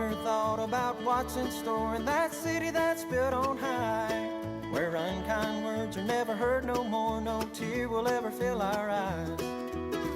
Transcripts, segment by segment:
ever thought about what's in store in that city that's built on high, where unkind words are never heard no more, no tear will ever fill our eyes?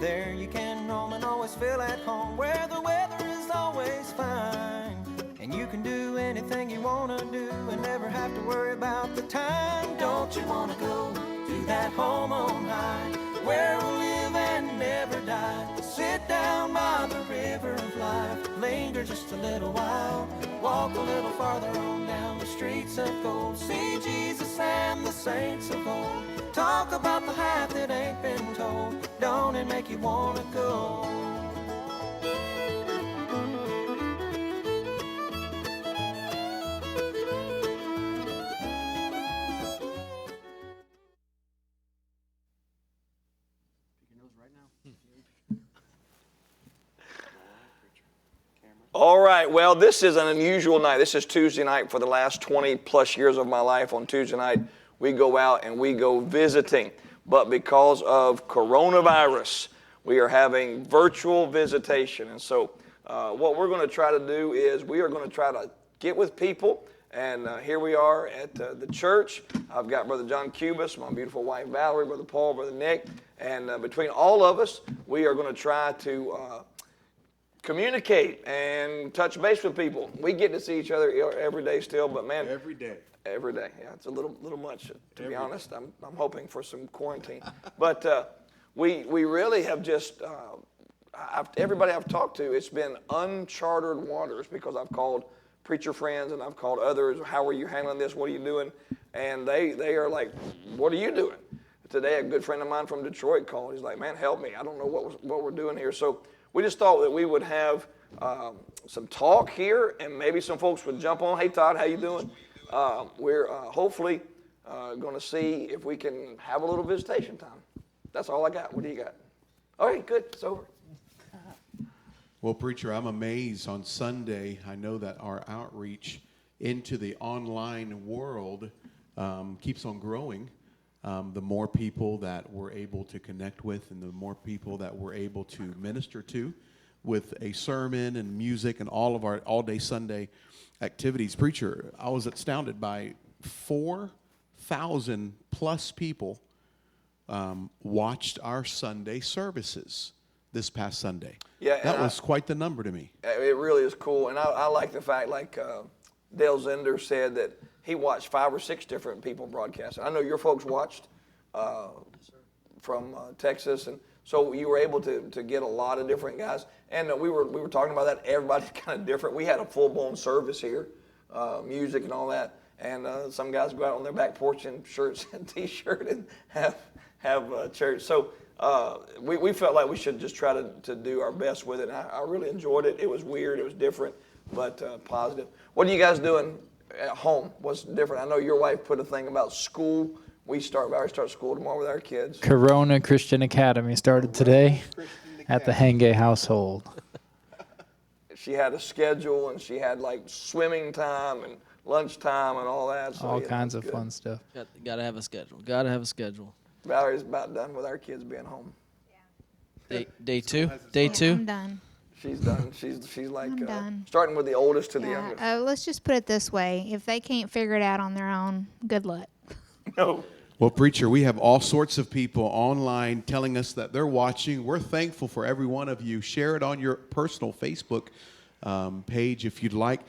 There you can roam and always feel at home, where the weather is always fine, and you can do anything you want to do and never have to worry about the time. Don't you want to go to that home on high, where we'll live and never die? Sit down by the river of life, linger just a little while, walk a little farther on down the streets of gold, see Jesus and the saints of old, talk about the half that ain't been told. Don't it make you want to go? All right, well, this is an unusual night. This is Tuesday night. For the last 20 plus years of my life, on Tuesday night, we go out and we go visiting. But because of coronavirus, we are having virtual visitation. And so what we're going to try to do is we are going to try to get with people. And here we are at the church. I've got Brother John Cubis, my beautiful wife Valerie, Brother Paul, Brother Nick. And between all of us, we are going to try to communicate and touch base with people. We get to see each other every day still, but man, every day. Every day, yeah, it's a little much to be honest. I'm hoping for some quarantine, but we really have just everybody I've talked to, it's been uncharted waters, because I've called preacher friends and I've called others. How are you handling this? What are you doing? And they are like, what are you doing? Today, a good friend of mine from Detroit called. He's like, man, help me. I don't know what we're doing here. So we just thought that we would have some talk here, and maybe some folks would jump on. Hey, Todd, how you doing? We're hopefully going to see if we can have a little visitation time. That's all I got. What do you got? All right, good. It's over. Well, preacher, I'm amazed. On Sunday, I know that our outreach into the online world keeps on growing. The more people that we're able to connect with, and the more people that we're able to minister to with a sermon and music and all of our all-day Sunday activities. Preacher, I was astounded by 4,000 plus people watched our Sunday services this past Sunday. Yeah, that was quite the number to me. It really is cool, and I like the fact, like Dale Zender said, that he watched 5 or 6 different people broadcast. I know your folks watched from Texas, and so you were able to get a lot of different guys. And we were talking about that. Everybody's kind of different. We had a full-blown service here, music and all that. And some guys go out on their back porch in shirts and T-shirt and have church. So we felt like we should just try to do our best with it. And I really enjoyed it. It was weird. It was different, but positive. What are you guys doing at home? What's different? I know your wife put a thing about school. We already start school tomorrow with our kids. Corona Christian Academy started today at the Henge household. She had a schedule, and she had like swimming time and lunchtime and all that. So, all kinds of fun stuff. Got to have a schedule. Got to have a schedule. Valerie's about done with our kids being home. Day two? Day two? I'm done. She's done. She's like I'm done. starting with the oldest to the youngest. Let's just put it this way. If they can't figure it out on their own, good luck. No. Well, preacher, we have all sorts of people online telling us that they're watching. We're thankful for every one of you. Share it on your personal Facebook page if you'd like.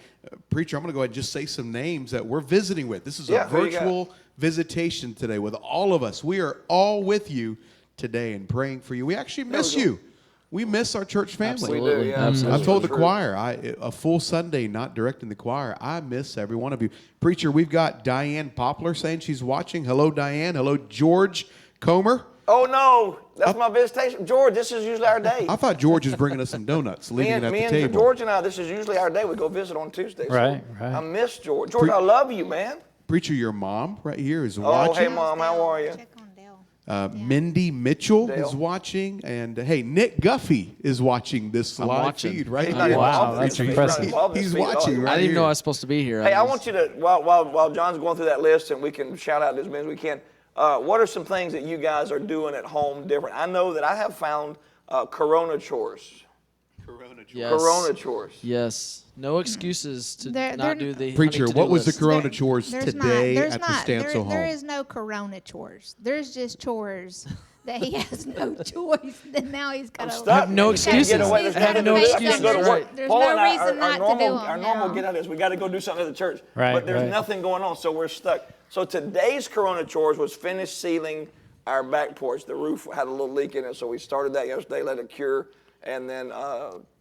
Preacher, I'm going to go ahead and just say some names that we're visiting with. This is a virtual visitation today with all of us. We are all with you today and praying for you. We actually miss you. We miss our church family. Absolutely. We do, yeah. Absolutely. I've told the choir, a full Sunday not directing the choir, I miss every one of you. Preacher, we've got Diane Poplar saying she's watching. Hello, Diane. Hello, George Comer. Oh, no. That's my visitation. George, this is usually our day. I thought George was bringing us some donuts, leaving it at the table. George and I, this is usually our day. We go visit on Tuesdays. Right. I miss George. George, I love you, man. Preacher, your mom right here is Oh, watching. hey, Mom. How are you? Check on Dale. Mindy Mitchell Dale. is watching, and hey, Nick Guffey is watching this I'm live watching. feed right He's here. not even Wow, involved in that's this. impressive. He's not involved in He's this feed at all. watching I right didn't even here. know I was supposed to be here. Hey, I want you to, while John's going through that list, and we can shout out as many as we can, what are some things that you guys are doing at home different? I know that I have found Corona chores. Corona chores. Yes. Corona chores. Yes. No excuses to They're- not they're- do the Preacher, honey to-do what was the list. Corona chores There's today there's at the not, Stancil home? there is no corona chores. There's just chores that he has no choice. Then now he's got to. Stuck. have no You can't get excuses. away. There's I have nothing no to do. I can't excuses. go to work. Right. There's Paul no and I, reason not to normal, do 'em our normal now. get out is we got to go do something at the church. Right, But there's right. nothing going on, so we're stuck. So today's Corona chores was finish sealing our back porch. The roof had a little leak in it, so we started that yesterday, let it cure, and then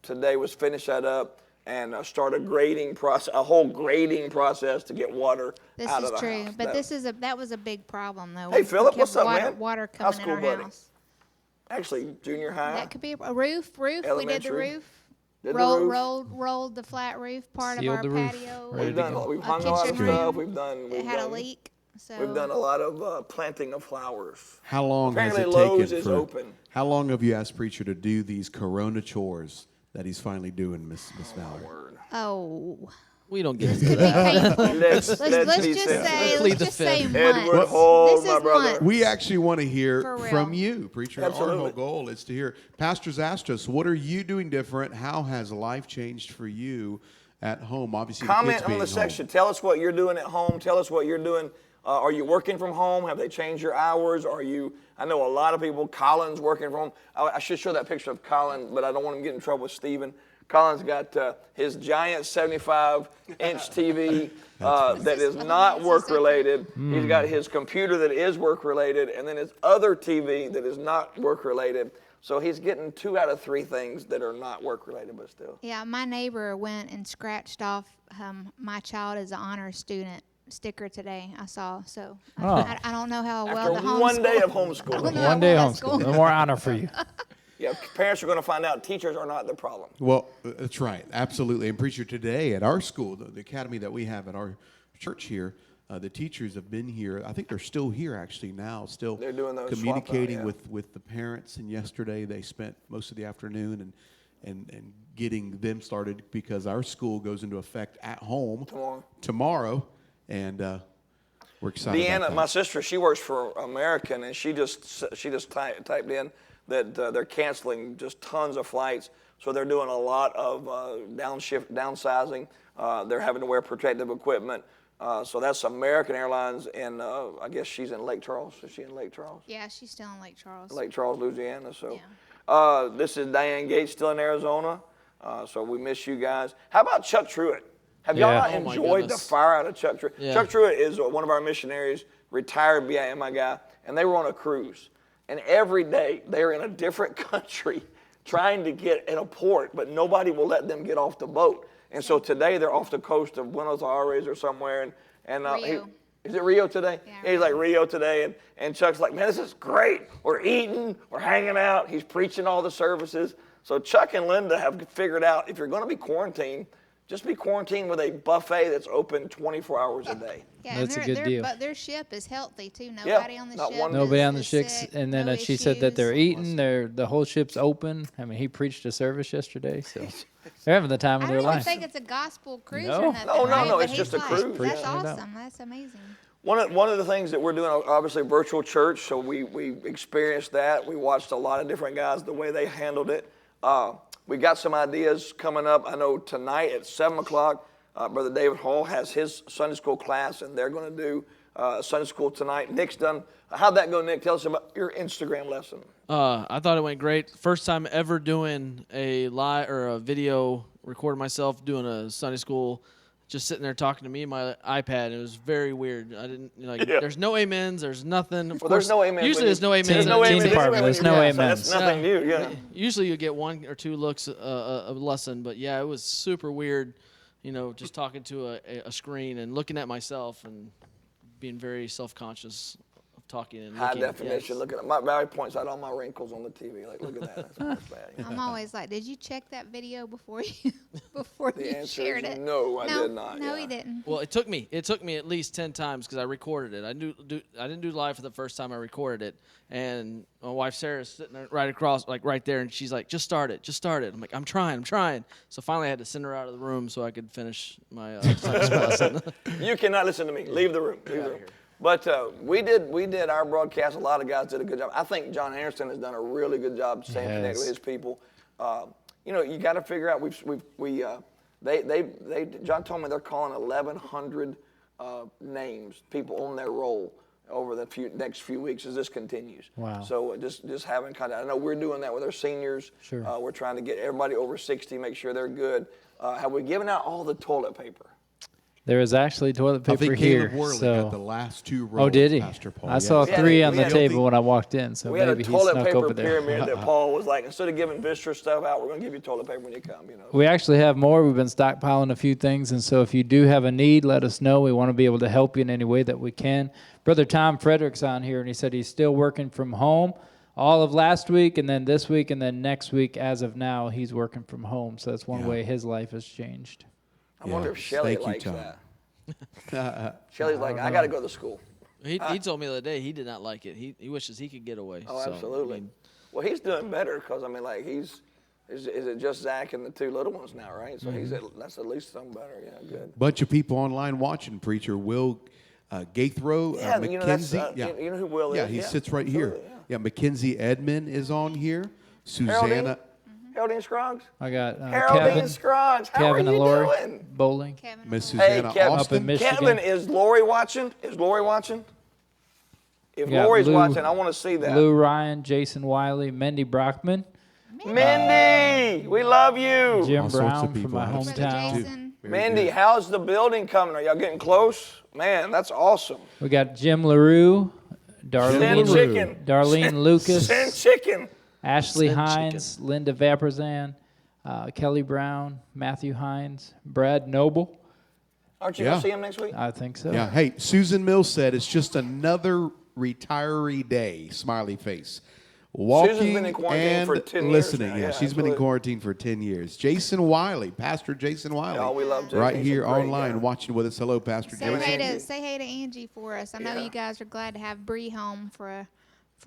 today was finish that up and start a whole grading process to get water This out is of the true, house. but that was a big problem though. Hey, We Philip, kept what's up, water, man? Water How's coming in school, our buddy? house. Actually, junior high. That could be a roof. We did the Elementary. roof. Did the roof. Rolled the flat roof part Sealed of our the roof. patio. Ready We've to done. go. We've A hung a lot of kitchen stuff. room. It had a leak. So We've done a lot of planting of flowers. How long has Apparently it taken Lowe's is open. How long have you asked Preacher to do these Corona chores that he's finally doing, Miss Mallory? Oh, We don't get this into could be that. painful. Let's Let's be just sensitive. say, Plead let's the just say fifth. Edward months. Hall, This my is brother. months. We actually want to hear For real. from you, Preacher. Absolutely. Our whole goal is to hear. Pastors asked us, what are you doing different? How has life changed for you at home? Obviously, the Comment kids on being the home. section. Tell us what you're doing at home. Tell us what you're doing. Are you working from home? Have they changed your hours? I know a lot of people. Colin's working from home. I should show that picture of Colin, but I don't want him to get in trouble with Stephen. Colin's got his giant 75-inch TV that is not work-related. He's got his computer that is work-related, and then his other TV that is not work-related. So he's getting 2 out of 3 things that are not work-related, but still. Yeah, my neighbor went and scratched off my child as an honor student sticker today. I saw. So I don't know how well the After homeschool. one day of I don't homeschooling. know how One day well that's homeschool. going. No more honor for you. Yeah, parents are going to find out teachers are not the problem. Well, that's right. Absolutely. And Preacher, today at our school, the academy that we have at our church here, the teachers have been here. I think they're still here actually now, still They're doing those communicating swap out, yeah. with the parents. And yesterday they spent most of the afternoon and getting them started because our school goes into effect at home tomorrow. And we're excited about Deanna, that. my sister, she works for American, and she just typed in that they're canceling just tons of flights. So they're doing a lot of downsizing. They're having to wear protective equipment. So that's American Airlines, and I guess she's in Lake Charles. Is she in Lake Charles? Yeah, she's still in Lake Charles. Lake Charles, Louisiana. So Yeah. this is Diane Gates, still in Arizona. So we miss you guys. How about Chuck Truitt? Have y'all Yeah. not Oh, my enjoyed the goodness. fire out of Chuck Truitt? Yeah. Chuck Truitt is one of our missionaries, retired BIMI guy, and they were on a cruise. And every day they're in a different country trying to get in a port, but nobody will let them get off the boat. And so today they're off the coast of Buenos Aires or somewhere. And Rio. is it Rio today? Yeah, He's like Rio today. And Chuck's like, man, this is great. We're eating, we're hanging out. He's preaching all the services. So Chuck and Linda have figured out if you're going to be quarantined, just be quarantined with a buffet that's open 24 hours a day. Yeah, That's a and good deal. But their ship is healthy too. Nobody on the not ship. one- Nobody is- on the is ship's, sick, and then no she said that they're issues. eating. The whole ship's open. I mean, he preached a service yesterday, so they're having the time of I their don't even life. think it's a gospel cruise No. or nothing. No, right? no, But it's he's just a like, cruise. That's Preaching it out. awesome. That's amazing. One of the things that we're doing, obviously, virtual church, so we experienced that. We watched a lot of different guys, the way they handled it. We got some ideas coming up. I know tonight at 7 o'clock, Brother David Hall has his Sunday school class, and they're going to do Sunday school tonight. Nick's done. How'd that go, Nick? Tell us about your Instagram lesson. I thought it went great. First time ever doing a live or a video, recording myself doing a Sunday school, just sitting there talking to me and my iPad. It was very weird. I didn't Yeah. There's no amens. There's nothing. Of Well, there's course, no amens. Usually when there's no amens. There's in no a amens teen anyway department. when There's you're no in amens. So that's nothing new. Yeah. Usually you get 1 or 2 looks a lesson, but yeah, it was super weird. Just talking to a screen and looking at myself and being very self-conscious of talking and High looking. definition. Yes. Look at it. My Barry points out all my wrinkles on the TV. Like, look at that. That's bad. I'm always like, did you check that video before you before The you answer shared is it? no, I did not. No, yeah. he didn't. Well, it took me at least 10 times because I recorded it. I didn't do live for the first time I recorded it, and my wife Sarah's sitting there right across, like right there, and she's like, "Just start it, just start it." I'm like, "I'm trying." So finally, I had to send her out of the room so I could finish my Sunday school lesson. You cannot listen to me. Leave the room. Leave the room. But we did our broadcast. A lot of guys did a good job. I think John Anderson has done a really good job staying connected with his people. you got to figure out. John told me they're calling 1,100 names, people on their roll over the next few weeks as this continues. Wow. So just having I know we're doing that with our seniors. Sure. We're trying to get everybody over 60, make sure they're good. Have we given out all the toilet paper? There is actually toilet I paper think here. Caleb Worley So. got the last 2 rolls. Oh, did he? Pastor Paul. I saw Yes. 3 on we the had a- table when I walked in, so We had a maybe he toilet snuck paper over there. pyramid that Paul was like, instead of giving visitor stuff out, we're going to give you toilet paper when you come. We actually have more. We've been stockpiling a few things, and so if you do have a need, let us know. We want to be able to help you in any way that we can. Brother Tom Frederick's on here, and he said he's still working from home all of last week, and then this week, and then next week. As of now, he's working from home, so that's one way his life has changed. I wonder if Shelly Thank you, likes Tom. that. Shelly's like, I got to go to school. He told me the other day he did not like it. He wishes he could get away. Oh, So, absolutely. I mean, Well, he's doing better because, is it just Zach and the 2 little ones now, right? So that's at least something better. Yeah, good. Bunch of people online watching, preacher. Will Gaithrow, Yeah, Mackenzie. you know who Will is? Yeah, he sits right here. Absolutely, Yeah, Mackenzie Edmond is on here. Susanna. Geraldine Scruggs? I got Geraldine Kevin, Scruggs, how Kevin are and you Lori doing? bowling. Kevin. Miss Hey, Susanna Kevin, Austin. Up in Michigan. Kevin, is Lori watching? If We got Lori's Lou- watching, I want to see that. Lou Ryan, Jason Wiley, Mindy Brockman, Mindy, we love you. Jim All sorts of Brown from people my out of Brother hometown. Jason. Very Mindy, good. how's the building coming? Are y'all getting close? Man, that's awesome. We got Jim LaRue, Send Darlene, chicken. Darlene Lucas, Send chicken. Ashley Send Hines, Linda Vaperzan, Kelly Brown, Matthew Hines, Brad Noble. Aren't you Yeah. going to see him next week? I think so. Yeah. Hey, Susan Mills said it's just another retiree day. Smiley face. Walking Susan's been in quarantine and for 10 years listening. now. Yeah, Yeah, she's been in absolutely. quarantine for 10 years. Jason Wiley, Pastor Jason Wiley. Oh, we love Jason. Right He's a here great online guy. watching with us. Hello, Pastor Say Jason. hey to Angie for us. I know Yeah. you guys are glad to have Bree home for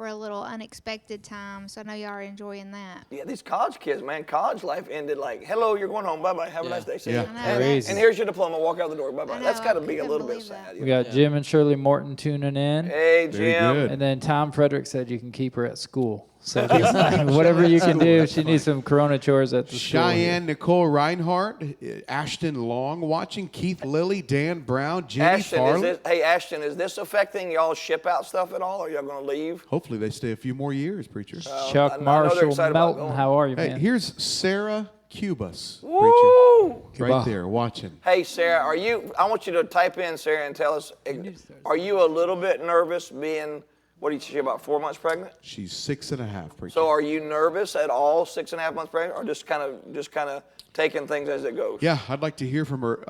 a little unexpected time, so I know y'all are enjoying that. Yeah, these college kids, man, college life ended like, hello, you're going home. Bye-bye. Have a nice day. See Yeah. you. I know And, Crazy. and here's your diploma. Walk out the door. I Bye-bye. know, That's got to I be a couldn't little bit believe that. sad. We got Jim and Shirley Morton tuning in. Hey, Very Jim. good. And then Tom Frederick said you can keep her at school. So just, whatever you can do, if she needs some Corona chores at the school. Cheyenne Nicole Reinhardt, Ashton Long watching, Keith Lilly, Dan Brown, Jenny Farley. Ashton, is this affecting y'all ship out stuff at all? Or are y'all going to leave? Hopefully they stay a few more years, preacher. Chuck I know they're Marshall excited about Melton, going. how are you, Hey, man? here's Sarah Cubas, preacher, Woo! right there watching. Hey, Sarah, I want you to type in, Sarah, and tell us, are you a little bit nervous being, what is she, about 4 months pregnant? She's 6.5, preacher. So are you nervous at all, 6.5 months pregnant, or just kind of taking things as it goes? Yeah, I'd like to hear from her.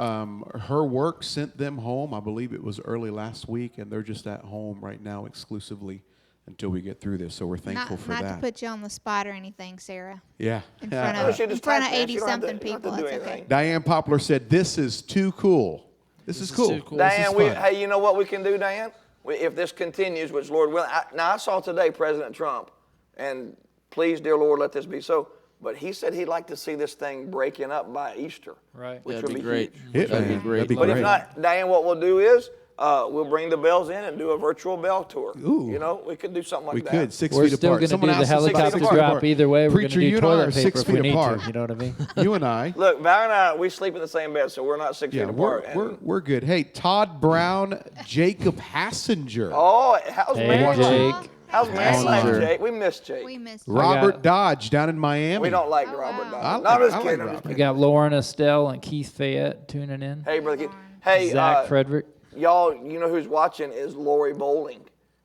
Her work sent them home. I believe it was early last week, and they're just at home right now exclusively until we get through this. So we're thankful for Not that. to put you on the spot or anything, Sarah. Yeah. In front No, of, she in just front of typed in. She don't have to- 80-something you don't have people, to do it's okay. anything. Diane Poplar said, "This is too cool. This is cool. too cool. This is Diane, fun." hey, you know what we can do, Diane? If this continues, which Lord willing, now I saw today President Trump, and please, dear Lord, let this be so. But he said he'd like to see this thing breaking up by Easter, Right. which That'd would be be great. huge. Yeah, That'd be man. great. That'd be But great. if not, Diane, what we'll do is we'll bring the bells in and do a virtual bell tour. Ooh. You know, we could do something like we that. could 6 We're feet still apart. going to do Someone the else is 6 feet helicopter apart. drop either way. We're going to Preacher, do you and I toilet are paper 6 if we feet need apart. to. You know what I mean? You and I. Look, Val and I, we sleep in the same bed, so we're not 6 Yeah, feet apart. we're good. Hey, Todd Brown, Jacob Hassinger, Oh, how's Hey, Mary? Jake. How's Mary Hassinger. life, Jake? We miss Jake. We missed Robert got- Dodge down in Miami. We don't like Oh, Robert wow. Dodge. I No, I'm like- just I like kidding. I'm Robert. just We kidding. got Lauren Estelle and Keith Fayette tuning in. Hey, brother Keith. Hey, Zach Frederick. y'all, you know who's watching is Lori Bowling.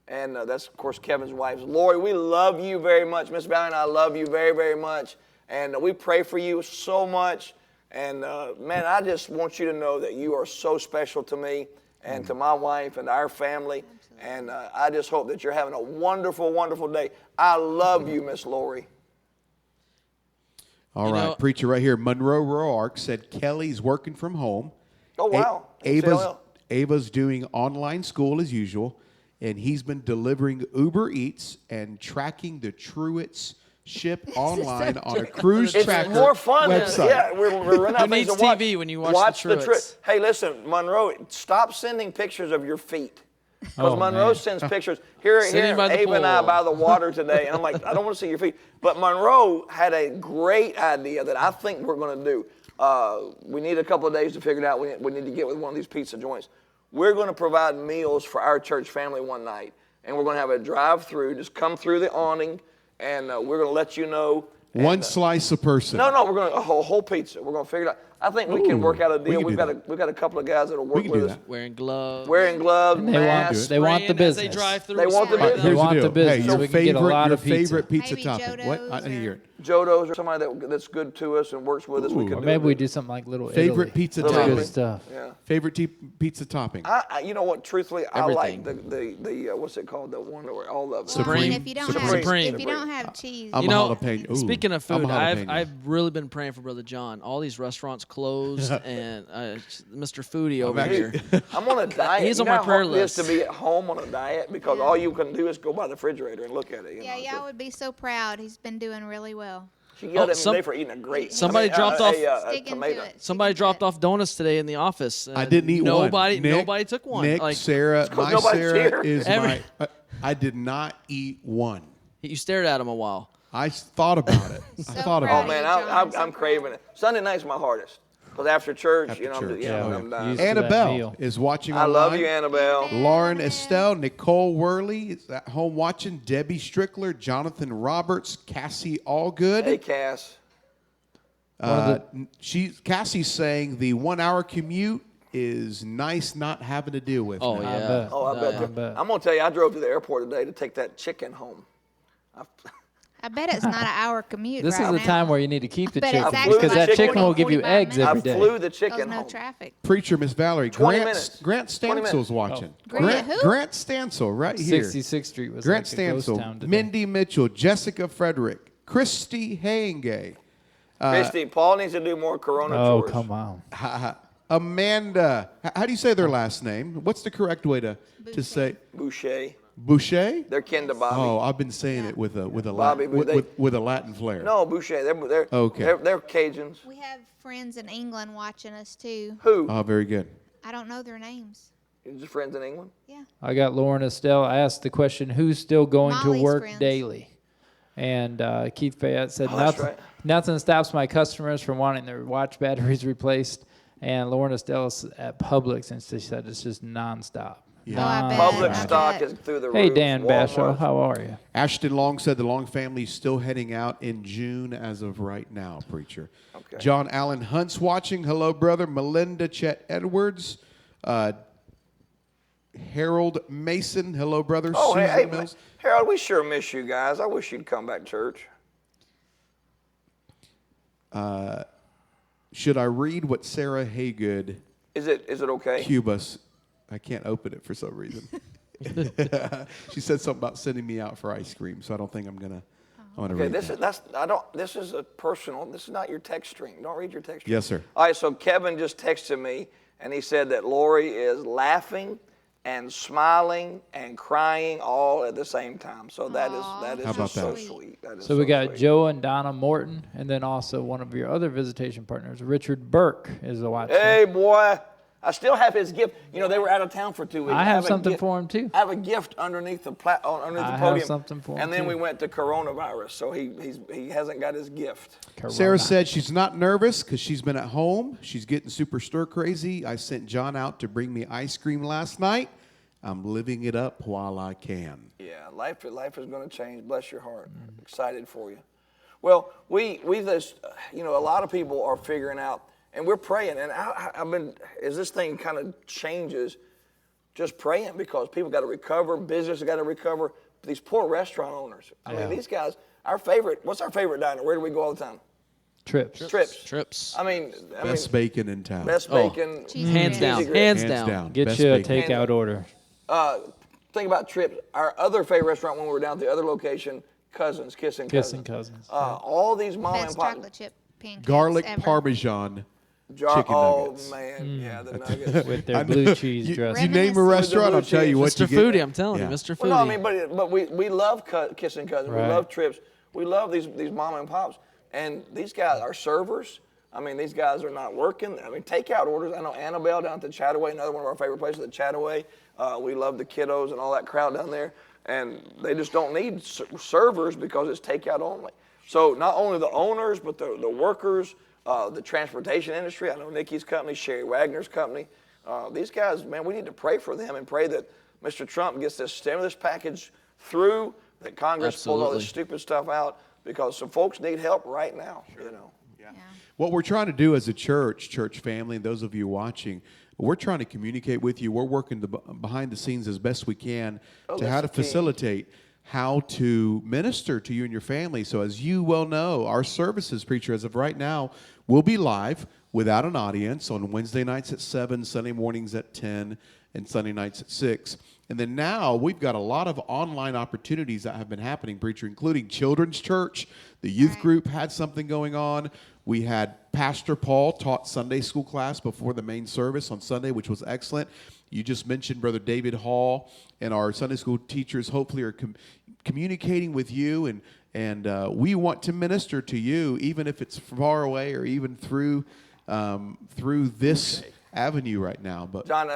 And that's, of course, Kevin's wife. Lori, we love you very much. Miss Valley and I love you very, very much. And we pray for you so much. And, man, I just want you to know that you are so special to me and to my wife and our family. And I just hope that you're having a wonderful, wonderful day. I love you, Miss Lori. All You right, know- preacher right here. Monroe Roark said Kelly's working from home. Oh, wow. Ava's doing online school as usual, and he's been delivering Uber Eats and tracking the Truett's ship online on a cruise It's tracker more fun. website. Yeah, we're running out Who things needs to watch. TV when you watch the trip. Truetts? Hey, listen, Monroe, stop sending pictures of your feet. Because Oh, Monroe man. sends pictures. Here, Sitting by the Abe and I pool. by the water today, and I'm like, I don't want to see your feet. But Monroe had a great idea that I think we're going to do. We need a couple of days to figure it out. We need to get with one of these pizza joints. We're going to provide meals for our church family one night, and we're going to have a drive-through. Just come through the awning, and we're going to let you know. One slice a person. No, we're going to a whole pizza. We're going to figure it out. I think we can Ooh, work out a we deal. can We've do got a couple of guys that'll work can with do us. that. Wearing gloves. Wearing gloves, And they want- masks. they want the spraying as they business. drive through. They want the All right, business. here's want the the deal. Hey, business. your We can get a favorite, lot your of pizza. favorite pizza Maybe topping. What? I Jodo's didn't hear or- it. Jodo's or somebody that's good to us and works with us. We Ooh. could Or do maybe it. we do something like Little Favorite Italy. pizza That's topping. good stuff. Yeah. Favorite pizza topping. You know what? Truthfully, Everything. I like the what's it called? The one where all of them. Well, I mean, Supreme. if you don't Supreme. have if you don't have cheese, I'm You a know, jalapeno. Ooh, speaking of I'm a food, jalapeno. I've really been praying for Brother John. All these restaurants closed, and Mr. Foodie over here. I'm on a diet. He's You on know my how prayer hard it is list. to be at home on a diet because all you can do is go by the refrigerator and look at it. You know, y'all would be so proud. He's been doing really well. She yelled at me some- today for eating a grape. somebody dropped off- a Sticking to tomato. it. Somebody Sticking to dropped it. off donuts today in the office. I and didn't eat one. Nobody took one. Nick, Like, Sarah, 'cause my nobody's Sarah here. is Every- my. I did not eat one. you stared at him a while. I thought about it. I So thought proud Oh about of it. man, John, I'm so craving proud. it. Sunday night's my hardest because after church, After you know, church. yeah, Yeah. I'm dying. Used to that Annabelle meal. is watching I online. love you, Annabelle. Lauren Estelle, Nicole Worley is at home watching. Debbie Strickler, Jonathan Roberts, Cassie Allgood. Hey, Cass. Cassie's saying the 1 hour commute is nice not having to deal with. Oh now. yeah. bet. Oh, I bet. I bet. I'm gonna tell you, I drove to the airport today to take that chicken home. I bet it's not an hour commute. This right is the now. time where you need to keep the But chicken it's actually because that like chicken will give you 45 eggs minutes. every I day. flew the There's chicken no home. traffic. Preacher Miss Valerie, 20 Grant, minutes. Grant 20 Stansel's minutes. watching. Grant who? Grant Stansel, right here. 66th Street was Grant like a ghost town Stansel, today. Mindy Mitchell, Jessica Frederick, Christy Hayengay, Christy, Paul needs to do more Corona Oh, chores. come on. Amanda. How do you say their last name? What's the correct way to say Boucher. Boucher? They're kin to Bobby. Oh, I've been saying it with a Bobby, Latin, they- with a Latin flair. No, Boucher. They're Okay. They're Cajuns. We have friends in England watching us too. Who? Oh, very good. I don't know their names. Your friends in England? Yeah. I got Lauren Estelle asked the question, who's still going Molly's to work friends. daily? And Keith Fayette said, Oh, that's nothing, right. nothing stops my customers from wanting their watch batteries replaced. And Lauren Estelle is at Publix, and she said it's just nonstop. Yeah. Oh, I bet. Public I stock bet. is through the Hey, roof. Dan Bashaw, Walmart. how are you? Ashton Long said the Long family is still heading out in June as of right now, preacher. Okay. John Allen Hunt's watching. Hello, brother. Melinda Chet Edwards. Harold Mason. Hello, brother. Oh, Susan hey, Mills. Harold, we sure miss you guys. I wish you'd come back to church. Should I read what Sarah Haygood Is it okay? Cubas? I can't open it for some reason. She said something about sending me out for ice cream, so I don't think I'm gonna. I want to Okay, read this is a personal. This is not your text string. Don't read your text string. Yes, sir. All right, so Kevin just texted me, and he said that Lori is laughing and smiling and crying all at the same time. So that is How about so that? sweet. That is So we got sweet. Joe and Donna Morton, and then also one of your other visitation partners, Richard Burke, is the watcher. Hey, boy. I still have his gift. You know, they were out of town for 2 weeks. I have a something gift- for him, too. I have a gift underneath the underneath the I have podium. something for him, And then too. we went to coronavirus, so he hasn't got his gift. Sarah Corona. said she's not nervous because she's been at home. She's getting super stir crazy. I sent John out to bring me ice cream last night. I'm living it up while I can. Yeah, life is going to change. Bless your heart. Excited for you. Well, we just, you know, a lot of people are figuring out, and we're praying. And I've been, as this thing kind of changes, just praying because people got to recover, business got to recover. These poor restaurant owners. I mean, these guys. What's our favorite diner? Where do we go all the time? Trips. Trips. I mean, Best bacon in town. best bacon. Cheesy Hands grits. down. Cheesy grits. Hands Hands down. down. Get Best you a bacon. takeout order. Think about Trips. Our other favorite restaurant when we were down at the other location, Cousins, Kissing Kissing Cousins. Cousins. All these mom Best and pop. chocolate chip pancakes Garlic ever. Parmesan chicken nuggets. Man, yeah, the nuggets. With their I know. blue cheese You dressing. name a Reminiscent. restaurant, I'll tell you what you Mr. get. Foodie, I'm telling Yeah. you, Mr. Foodie. Well, no, I mean, but we love Kissing Cousins. Right. We love Trips. We love these mom and pops. And these guys, our servers, I mean, these guys are not working. I mean, takeout orders. I know Annabelle down at the Chataway, another one of our favorite places, the Chataway. We love the kiddos and all that crowd down there. And they just don't need servers because it's takeout only. So not only the owners, but the workers, the transportation industry. I know Nikki's company, Sherry Wagner's company. These guys, man, we need to pray for them and pray that Mr. Trump gets this stimulus package through, that Congress pulls all this stupid stuff out, because some folks need help right now, you know. What we're trying to do as a church family, and those of you watching, we're trying to communicate with you. We're working behind the scenes as best we can to how to facilitate how to minister to you and your family. So as you well know, our services, preacher, as of right now, will be live without an audience on Wednesday nights at 7, Sunday mornings at 10, and Sunday nights at 6. And then now we've got a lot of online opportunities that have been happening, preacher, including Children's Church. The youth group had something going on. We had Pastor Paul taught Sunday school class before the main service on Sunday, which was excellent. You just mentioned Brother David Hall, and our Sunday school teachers hopefully are communicating with you, and we want to minister to you, even if it's far away or even through this avenue right now. But John,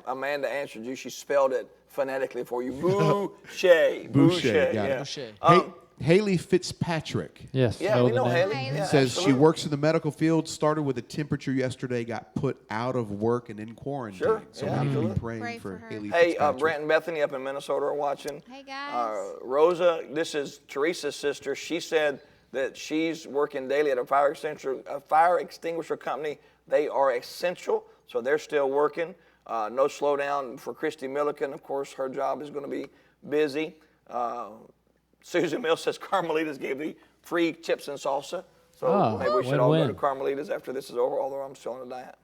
Amanda answered you. She spelled it phonetically for you. Boucher. Boucher, got it. Boucher. Haley Fitzpatrick. Yes. Yeah, we know the name. Haley. Yeah, Says absolutely. she works in the medical field, started with a temperature yesterday, got put out of work and in quarantine. Sure, So yeah, we need to be absolutely. praying Pray for for her. Haley Hey, Fitzpatrick. Brent and Bethany up in Minnesota are watching. Hey, guys. Rosa, this is Teresa's sister. She said that she's working daily at a fire extinguisher company. They are essential, so they're still working. No slowdown for Christy Milliken. Of course, her job is going to be busy. Susan Mills says Carmelitas gave the free chips and salsa. So maybe we should all go to win-win. Carmelitas after this is over, although I'm still on a diet.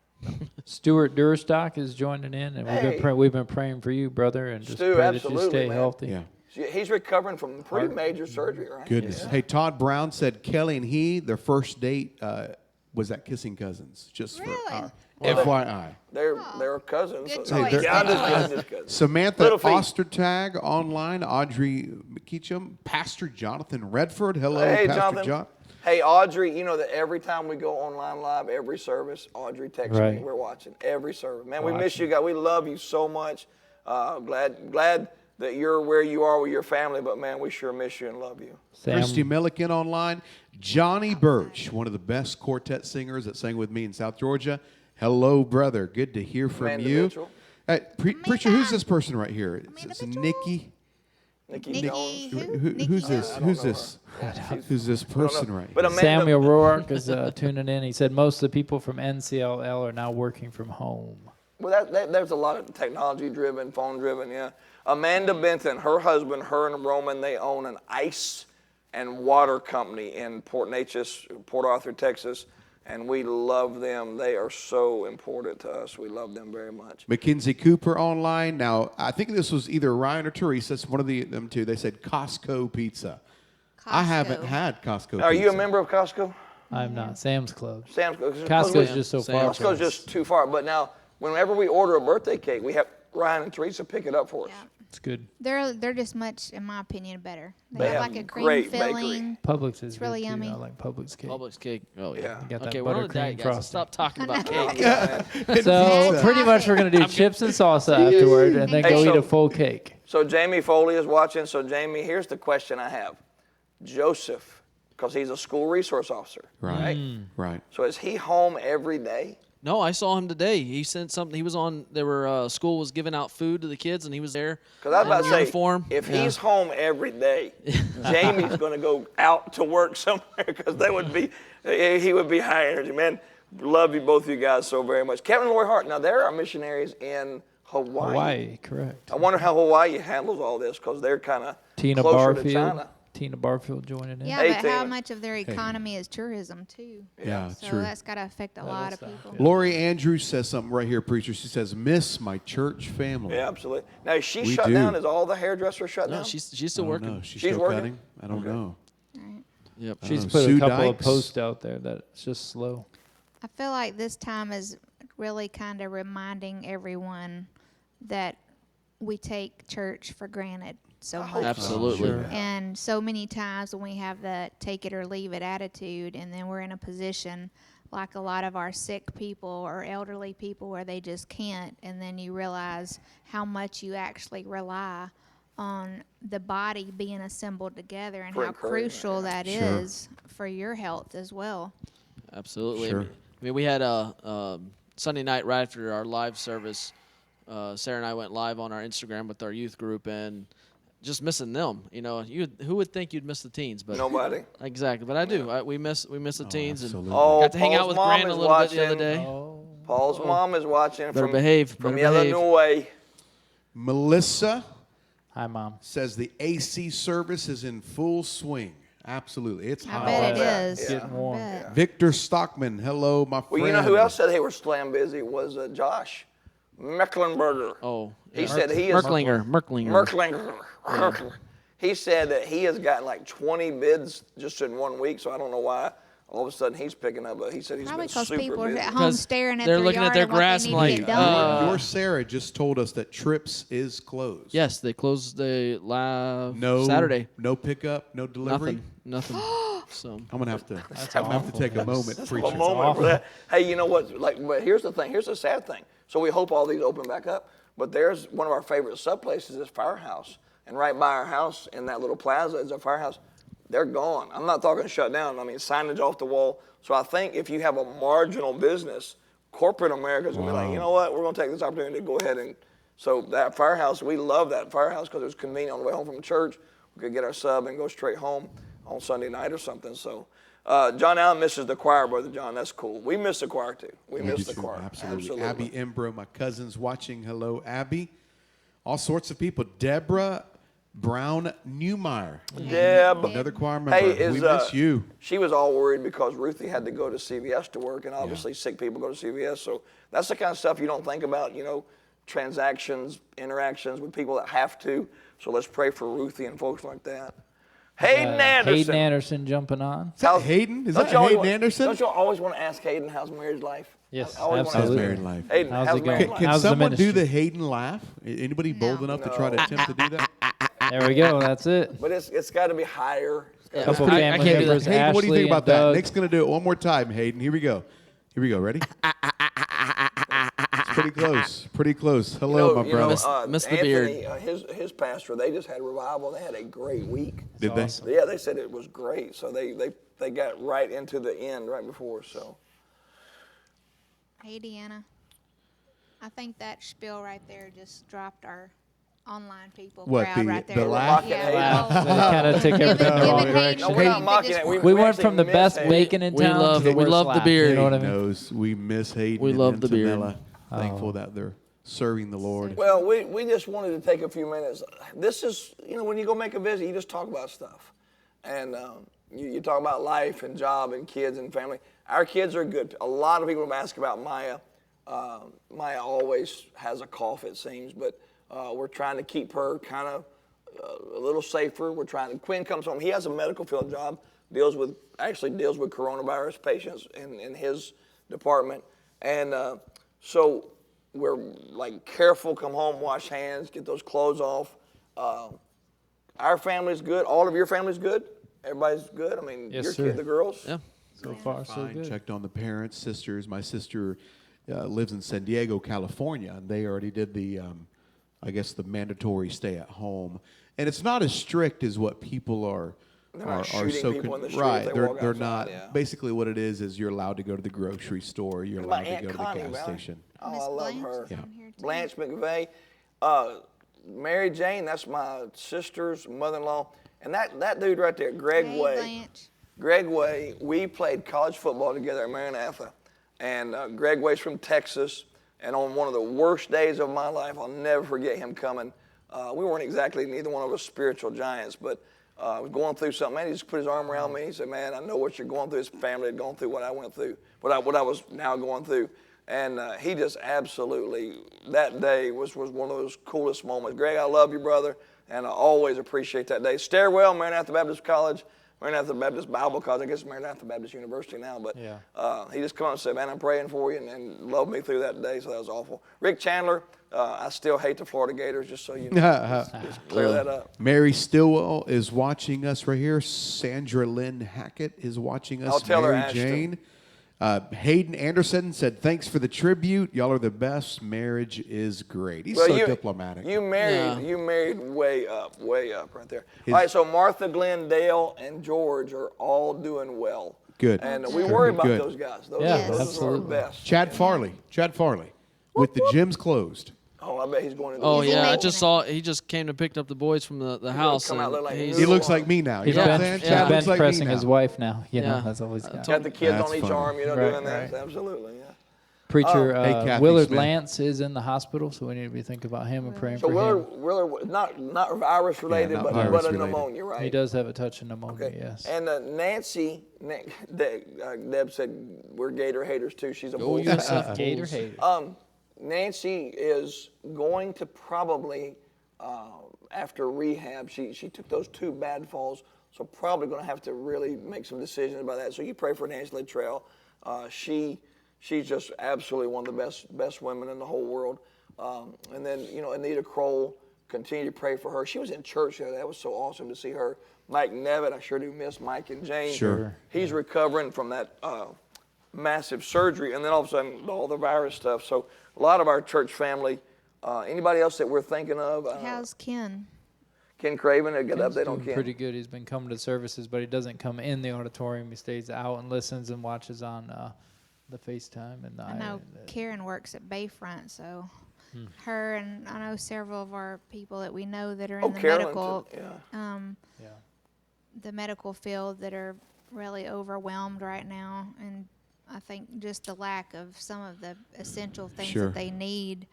Stuart Durstock is joining in, and we've been praying for you, brother, and just Stu, pray that you absolutely, stay man. healthy. Yeah. He's recovering from pretty major surgery, right? Goodness. Yeah. Hey, Todd Brown said Kelly and their first date was at Kissing Cousins. Just Really? for our Well, FYI. They're cousins. Good so- choice. Yeah, I'm Good just choice. kidding, just kidding. Samantha Little feet. Ostertag online, Audrey McKeachum, Pastor Jonathan Redford. Hello, Hey, Pastor Jonathan. John. Hey, Audrey, you know that every time we go online live, every service, Audrey texts me. Right. We're watching every service. Man, we miss you guys. We love you so much. Glad that you're where you are with your family, but man, we sure miss you and love you. Sam, Christy Milliken online. Johnny Birch, one of the best quartet singers that sang with me in South Georgia. Hello, brother. Good to hear from Amanda you. Mitchell. Preacher, who's this person right here? Amanda It's Mitchell. Nikki. Nikki Jones. Who's this? Who's this? Who's this person right But here? Amanda, Samuel Roark is tuning in. He said most of the people from NCLL are now working from home. well, there's a lot of technology-driven, phone-driven, yeah. Amanda Benton, her husband, her and Roman, they own an ice and water company in Port Neches, Port Arthur, Texas, and we love them. They are so important to us. We love them very much. Mackenzie Cooper online. Now, I think this was either Ryan or Teresa. It's one of them two. They said Costco pizza. I haven't Costco. had Costco pizza. Are you a member of Costco? I'm not. Sam's Club. Sam's Costco's just so far from Costco's us. just too far. But now, whenever we order a birthday cake, we have Ryan and Teresa pick it up for us. Yeah. It's good. They're just much, in my opinion, better. They They have have like a cream great bakery. filling. Publix is It's really good, too. yummy. I like Publix cake. Publix cake. Oh, yeah. Yeah. You got that Okay, we're on a buttercream diet, guys. frosting. Stop talking about cake. So pretty much we're gonna do chips and salsa afterward, and then Hey, go so- eat a full cake. So Jamie Foley is watching. So Jamie, here's the question I have. Joseph, because he's a school resource officer. Right. Right. So is he home every day? No, I saw him today. He sent something. He was on. There were school was giving out food to the kids, and he was there. Because I was about in to say, uniform. if Yeah. he's home every day, Jamie's going to go out to work somewhere because he would be high energy. Man, love you both, you guys, so very much. Kevin and Lori Hart. Now there are missionaries in Hawaii. Hawaii, correct. I wonder how Hawaii handles all this because they're kind of Tina closer to Barfield. China. Tina Barfield joining in. Yeah, Hey, but how Tina. much of their economy is tourism too? Yeah, So true. that's got to affect a lot of people. Lori Andrews says something right here, preacher. She says, "Miss my church family." Yeah, absolutely. Now is she We shut do. down? Is all the hairdressers shut No, down? she's I still don't working. know. She's She's still working? cutting. I don't know. Yep. She's Oh, put Sue a couple of Dykes. posts out there that it's just slow. I feel like this time is really kind of reminding everyone that we take church for granted so much. Absolutely. Sure. And so many times when we have the take it or leave it attitude, and then we're in a position like a lot of our sick people or elderly people where they just can't, and then you realize how much you actually rely on the body being assembled together and For how encouragement, crucial that Sure. is for your health as well. Absolutely. Sure. I mean, we had a Sunday night right after our live service. Sarah and I went live on our Instagram with our youth group, and just missing them. You know, who would think you'd miss the teens? But Nobody. exactly. But I do. We miss the teens, absolutely. and Oh, got to hang out Paul's with mom Grant a is little bit the other watching. day. Paul's mom is watching Better from behave. from Better behave. Illinois. Melissa Hi, Mom. says the AC service is in full swing. Absolutely. It's I hot. bet it yeah. is. Yeah. I Getting warm. bet. Victor Stockman, hello, my friend. Well, you know who else said they were slam busy was Josh Mecklenburger. Oh, He said he is Merklinger. Merklinger. He said that he has gotten like 20 bids just in 1 week, so I don't know why all of a sudden he's picking up, but he said he's Probably been because super people are busy. at home Because staring at they're their looking at yard their and what grass they and need to like, get done. Your Sarah just told us that Trips is closed. Yes, they closed the live No Saturday. No pickup, no delivery. Nothing. So I'm gonna have to. I'm gonna have to take a moment, A preacher. moment for that. Hey, you know what? Like, but here's the thing. Here's the sad thing. So we hope all these open back up. But there's one of our favorite sub places is Firehouse, and right by our house in that little plaza is a Firehouse. They're gone. I'm not talking shut down. I mean signage off the wall. So I think if you have a marginal business, corporate America's gonna be like, you know what? We're gonna take this opportunity to go ahead and. So that Firehouse, we love that Firehouse because it was convenient on the way home from church. We could get our sub and go straight home on Sunday night or something. So John Allen misses the choir, Brother John. That's cool. We miss the choir too. We We miss do the too, choir. Absolutely. Abby Embro, my cousin's watching. Hello, Abby. All sorts of people. Deborah Brown Newmeyer. Deb. Another choir member. Hey, We miss you. She was all worried because Ruthie had to go to CVS to work, and obviously sick people go to CVS. So that's the kind of stuff you don't think about, you know, transactions, interactions with people that have to. So let's pray for Ruthie and folks like that. Hayden Anderson. Hayden Anderson jumping on. Is that Hayden? Is Don't that you always Hayden want- Anderson? Don't you always want to ask Hayden how's marriage life? Yes, I always wanna ask How's absolutely. married life? Hayden, How's how's it marriage going? life? Can How's the someone do ministry? the Hayden laugh? Anybody bold No. enough to try to attempt to do that? There we go. That's it. But it's got to be higher. Yeah, Couple I family can't do members. that. Hayden, what do you think Ashley about and that? Doug. Nick's going to do it one more time, Hayden. Here we go. Here we go. Ready? It's pretty close. Pretty close. Hello, my brother. Miss the Anthony, beard. his pastor, they just had a revival. They had a great week. Did they? awesome. Yeah, they said it was great. So they got right into the end right before. So Hey, Deanna. I think that spiel right there just dropped our online people What, crowd the- right the there. laugh? Yeah, That kind of took Give it- everything in the give wrong it Hayden direction. no, we're credit. not mocking it. We went actually from the miss best Hayden. bacon in We town love to the the- we worst love the laugh. beard. You know what I He mean? knows we miss Hayden. We and love the beard. Antonella. Thankful that they're serving the Lord. Well, we just wanted to take a few minutes. This is, you know, when you go make a visit, you just talk about stuff. And you talk about life and job and kids and family. Our kids are good. A lot of people have asked about Maya. Maya always has a cough, it seems, but we're trying to keep her kind of a little safer. Quinn comes home. He has a medical field job, deals with coronavirus patients in his department. And so we're like careful, come home, wash hands, get those clothes off. Our family's good. All of your family's good? Everybody's good? I mean, Yes, your sir. kid, the girls? Yeah. So far, so Fine. good. Checked on the parents, sisters. My sister lives in San Diego, California, and they already did the, I guess, the mandatory stay at home. And it's not as strict as what people are. They're not are shooting so people in the street if right. they They're walk they're outside, not. yeah. Basically, what it is you're allowed to go to the grocery store. You're What allowed about to Aunt go to Connie, the gas Valerie? station. Oh, Miss I love Blanche her. is on here, too. Blanche McVeigh. Mary Jane, that's my sister's mother-in-law. And that dude right there, Greg Hey, Way. Blanche. Greg Way, we played college football together at Maranatha. And Greg Way's from Texas. And on one of the worst days of my life, I'll never forget him coming. We weren't exactly, neither one of us spiritual giants, but I was going through something. Man, he just put his arm around me. He said, man, I know what you're going through. His family had gone through what I went through, what I was now going through. And he just absolutely, that day was one of those coolest moments. Greg, I love you, brother, and I always appreciate that day. Stairwell, Maranatha Baptist College, Maranatha Baptist Bible College, I guess Maranatha Baptist University now, but he just come up and said, man, I'm praying for you, and loved me through that day, so that was awful. Rick Chandler, I still hate the Florida Gators, just so you know. just clear that up. Mary Stillwell is watching us right here. Sandra Lynn Hackett is watching us. I'll tell her, Mary Ashton. Jane. Hayden Anderson said, thanks for the tribute. Y'all are the best. Marriage is great. He's Well, so diplomatic. You married way up right there. All right, so Martha, Glenn, Dale, and George are all doing well. Good. And we worry about Good. those guys. Those, Yeah, those are our absolutely. best. Chad Farley, with the gyms closed. Oh, I bet he's going to. Oh Is he yeah, I making just it? saw. He just came to pick up the boys from the house. come out and look like he's- He looks like me now. You He's know what I'm bench, saying? Chad looks bench like me pressing now. his wife now. You know, Yeah. that's always got. Got the kids That's on each funny. arm, you know, Right, doing that. right. Absolutely, yeah. Preacher Hey, Kathy Willard Smith. Lance is in the hospital, so we need to be thinking about him and praying So for him. Willard, not virus related, not but virus a related. pneumonia, right? He does have a touch of pneumonia. Okay. Yes. And Nancy, Deb said we're Gator haters too. She's a Oh, bull. USF Gator Bulls. hater. Nancy is going to probably, after rehab, she took those 2 bad falls, so probably going to have to really make some decisions about that. So you pray for Nancy Littrell. She's just absolutely one of the best women in the whole world. And then, Anita Kroll, continue to pray for her. She was in church there. That was so awesome to see her. Mike Nevitt, I sure do miss Mike and Jane. Sure. He's recovering from that massive surgery, and then all of a sudden all the virus stuff. So a lot of our church family. Anybody else that we're thinking of? How's Ken? Ken Craven, a good He's update on doing Ken. pretty good. He's been coming to services, but he doesn't come in the auditorium. He stays out and listens and watches on the FaceTime. And I know Karen works at Bayfront, so her and I know several of our people that we know that are in the Carolyn, medical, too, yeah. the medical field that are really overwhelmed right now, and I think just the lack of some of the essential things Sure. that they need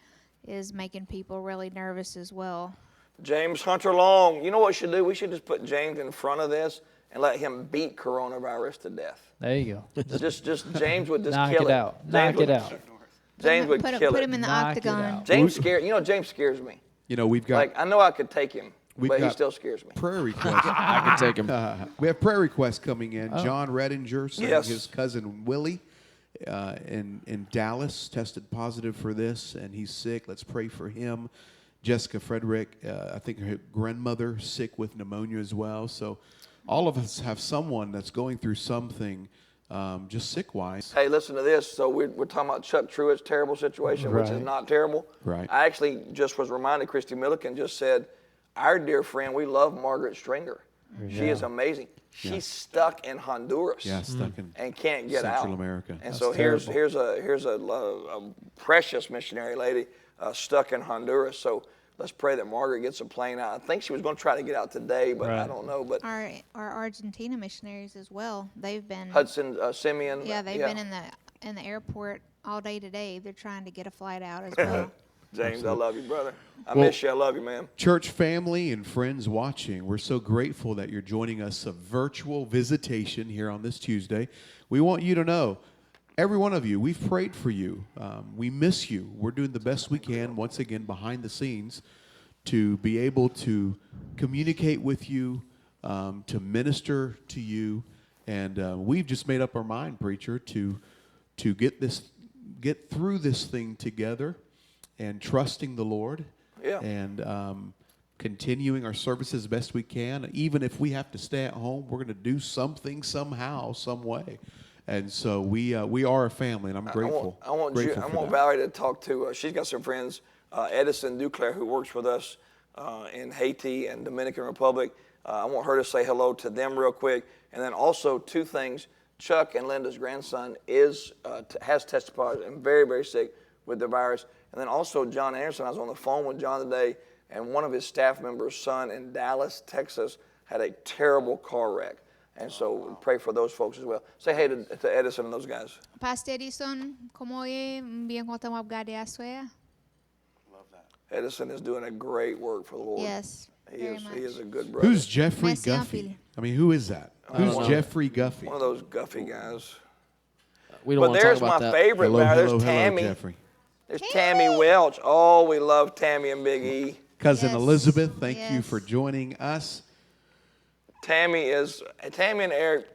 is making people really nervous as well. James Hunter Long. You know what we should do? We should just put James in front of this and let him beat coronavirus to death. there you go. Just James would just Knock kill it out. Knock James it would- out. James would put kill put it. him in the Knock it octagon. out. James scares me. We've got Like I know I could take him, We've but he got- still scares me. prayer requests. I can take him. We have prayer requests coming in. John Redinger saying Yes. his cousin Willie in Dallas tested positive for this, and he's sick. Let's pray for him. Jessica Frederick, I think her grandmother sick with pneumonia as well. So all of us have someone that's going through something just sick-wise. Hey, listen to this. So we're talking about Chuck Truitt's terrible situation, which is Right. not terrible. Right. I actually just was reminded, Christy Milliken just said, our dear friend, we love Margaret Stringer. She is amazing. She's stuck in Honduras. Yeah, stuck in And can't get out. Central America. And That's so terrible. here's a precious missionary lady stuck in Honduras. So let's pray that Margaret gets a plane out. I think she was going to try to get out today, but I Right. don't know. But Our Argentina missionaries as well. They've been Hudson Simeon. yeah, they've been in the airport all day today. They're trying to get a flight out as well. James, I love you, brother. I Well- miss you. I love you, man. Church family and friends watching, we're so grateful that you're joining us a virtual visitation here on this Tuesday. We want you to know, every one of you, we've prayed for you. We miss you. We're doing the best we can, once again, behind the scenes, to be able to communicate with you, to minister to you. And we've just made up our mind, preacher, to get through this thing together and trusting the Lord. Yeah. And continuing our services best we can. Even if we have to stay at home, we're going to do something somehow, some way. And so we are a family, and I'm grateful. I want grateful for that. Valerie to talk to. She's got some friends, Edison Duclair, who works with us in Haiti and Dominican Republic. I want her to say hello to them real quick, and then also 2 things. Chuck and Linda's grandson has tested positive and very, very sick with the virus. And then also John Anderson. I was on the phone with John today, and one of his staff members' son in Dallas, Texas, had a terrible car wreck. And so pray for those folks as well. Say hey to Edison and those guys. Pastor Edison, ¿cómo es? Bien cuánto más gade suya? Edison is doing a great work for the Lord. Yes, He very is, much. he is a good brother. Who's Jeffrey Merci, Guffey? Ampil. I mean, who is that? Who's know. Jeffrey Guffey? One of those guffy guys. We don't But want to talk there's about my that. favorite. Hello, There's hello, hello, Tammy. Jeffrey. There's Tammy Welch. Oh, we love Tammy and Big E. Cousin Yes. Elizabeth, thank you Yes. for joining us. Tammy and Eric,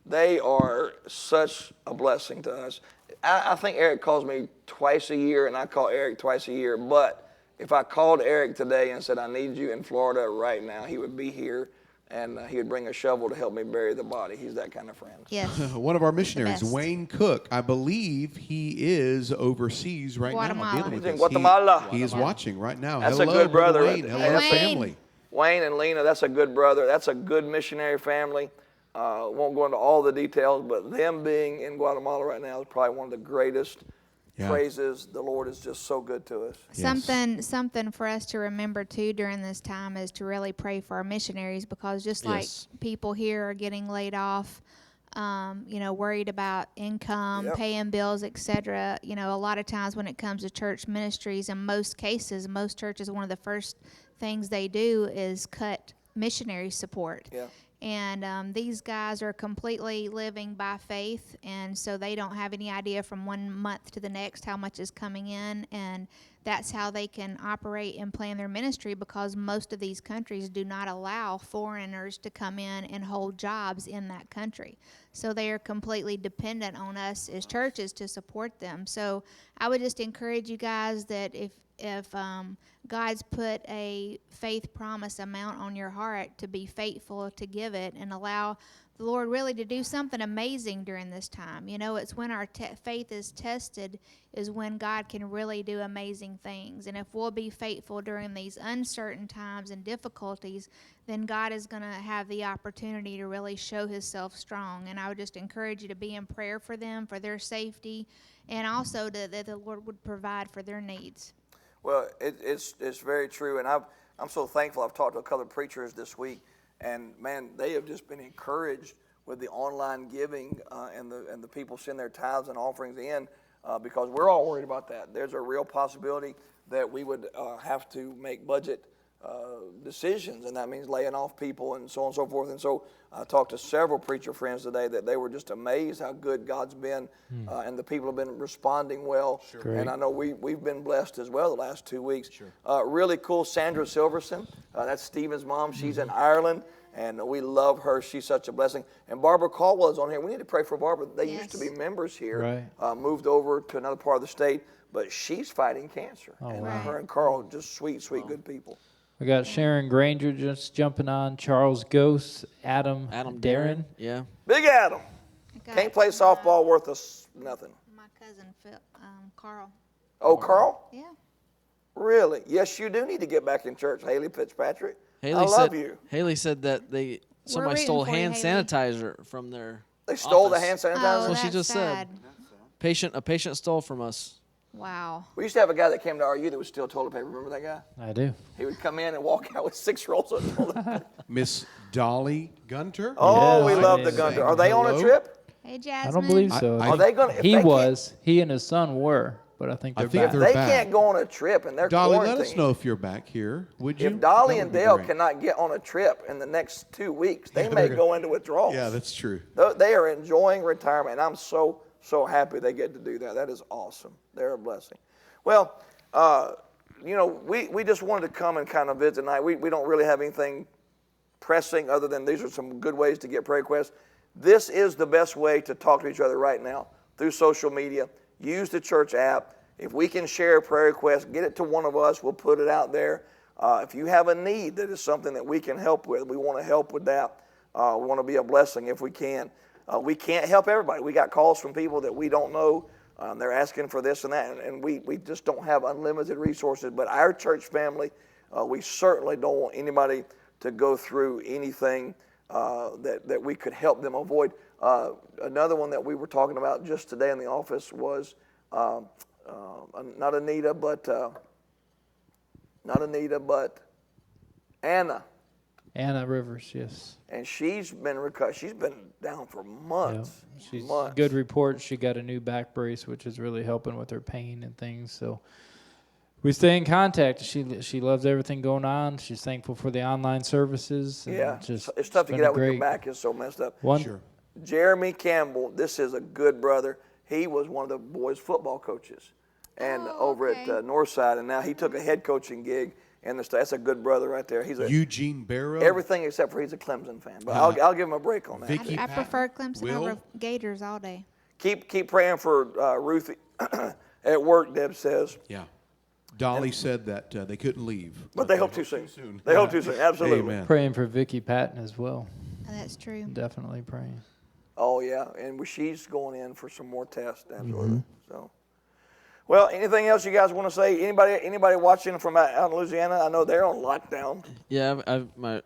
they are such a blessing to us. I think Eric calls me twice a year, and I call Eric twice a year. But if I called Eric today and said, I need you in Florida right now, he would be here and he would bring a shovel to help me bury the body. He's that kind of friend. Yes. One of our missionaries, best. Wayne Cook, I believe he is overseas right Guatemala. now dealing with He's in this. Guatemala. He is watching right now. That's a Hello, good brother. Wayne. Hello, Hey, Wayne. family. Wayne and Lena, that's a good brother. That's a good missionary family. Won't go into all the details, but them being in Guatemala right now is probably one of the greatest praises. The Lord is just so good to us. Something for us to remember too during this time is to really pray for our missionaries, because just like Yes. people here are getting laid off, worried about income, Yep. paying bills, etc. A lot of times when it comes to church ministries, in most cases, most churches, one of the first things they do is cut missionary support. Yeah. And these guys are completely living by faith, and so they don't have any idea from one month to the next how much is coming in, and that's how they can operate and plan their ministry, because most of these countries do not allow foreigners to come in and hold jobs in that country. So they are completely dependent on us as churches to support them. So I would just encourage you guys that if God's put a faith promise amount on your heart, to be faithful to give it and allow the Lord really to do something amazing during this time. It's when our faith is tested is when God can really do amazing things. And if we'll be faithful during these uncertain times and difficulties, then God is going to have the opportunity to really show himself strong. And I would just encourage you to be in prayer for them, for their safety, and also that the Lord would provide for their needs. Well, it's very true, and I'm so thankful. I've talked to a couple of preachers this week, and man, they have just been encouraged with the online giving and the people send their tithes and offerings in, because we're all worried about that. There's a real possibility that we would have to make budget decisions, and that means laying off people and so on and so forth. And so I talked to several preacher friends today that they were just amazed how good God's been, and the people have been responding well. Sure. And I know we've been blessed as well the last 2 weeks. Sure. Really cool, Sandra Silverson, that's Stephen's mom. She's in Ireland, and we love her. She's such a blessing. And Barbara Caldwell is on here. We need to pray for Barbara. They used to be members here, moved over to another part of the state, but she's fighting cancer. And her and Carl, just sweet, good people. We got Sharon Granger just jumping on, Charles Ghost, Adam Darren. Yeah. Big Adam. Can't play softball worth nothing. My cousin, Carl. Oh, Carl? Yeah. Really? Yes, you do need to get back in church, Haley Fitzpatrick. I love you. Haley said that somebody stole hand sanitizer from their They stole the office. hand sanitizer? Oh, That's what she that's just sad. said. A patient stole from us. Wow. We used to have a guy that came to RU that was still toilet paper. Remember that guy? I do. He would come in and walk out with 6 rolls of toilet paper. Miss Dolly Gunter. Oh, we Yes. love the Gunter. Are they on a Hello? trip? Hey, Jasmine. I don't believe so. I- Are they going to? He and his son were, but I think they're back. they're They back. can't go on a trip and they're Dolly, quarantined. let us know if you're back here, would you? If Dolly That and would be Dale great. cannot get on a trip in the next 2 weeks, they Yeah, may they're go into withdrawals. Yeah, that's true. They are enjoying retirement, and I'm so happy they get to do that. That is awesome. They're a blessing. Well, we just wanted to come and kind of visit tonight. We don't really have anything pressing other than these are some good ways to get prayer requests. This is the best way to talk to each other right now, through social media. Use the church app. If we can share a prayer request, get it to one of us. We'll put it out there. If you have a need that is something that we can help with, we want to help with that. We want to be a blessing if we can. We can't help everybody. We got calls from people that we don't know. They're asking for this and that, and we just don't have unlimited resources. But our church family, we certainly don't want anybody to go through anything that we could help them avoid. Another one that we were talking about just today in the office was not Anita, but Anna. Anna Rivers, yes. And she's been down for months. Yeah. She's months. good report. She got a new back brace, which is really helping with her pain and things. So we stay in contact. She loves everything going on. She's thankful for the online services. And Yeah, just, it's tough to been get out with great. your back. It's so messed up. Sure. Jeremy Campbell, this is a good brother. He was one of the boys' football coaches, and over at Northside, and now he took a head coaching gig. And that's a good brother right there. He's Eugene Barrow. everything except for he's a Clemson fan. But I'll give him a break on that. Vicky I prefer Clemson Will? over Gators all day. Keep praying for Ruthie at work. Deb says. Yeah. Dolly said that they couldn't leave. But they hope too soon. They hope too soon, absolutely. Amen. Praying for Vicky Patton as well. That's true. Definitely praying. Oh, yeah, and she's going in for some more tests, absolutely. Mm-hmm. So, well, anything else you guys want to say? Anybody watching from out in Louisiana? I know they're on lockdown. Yeah, my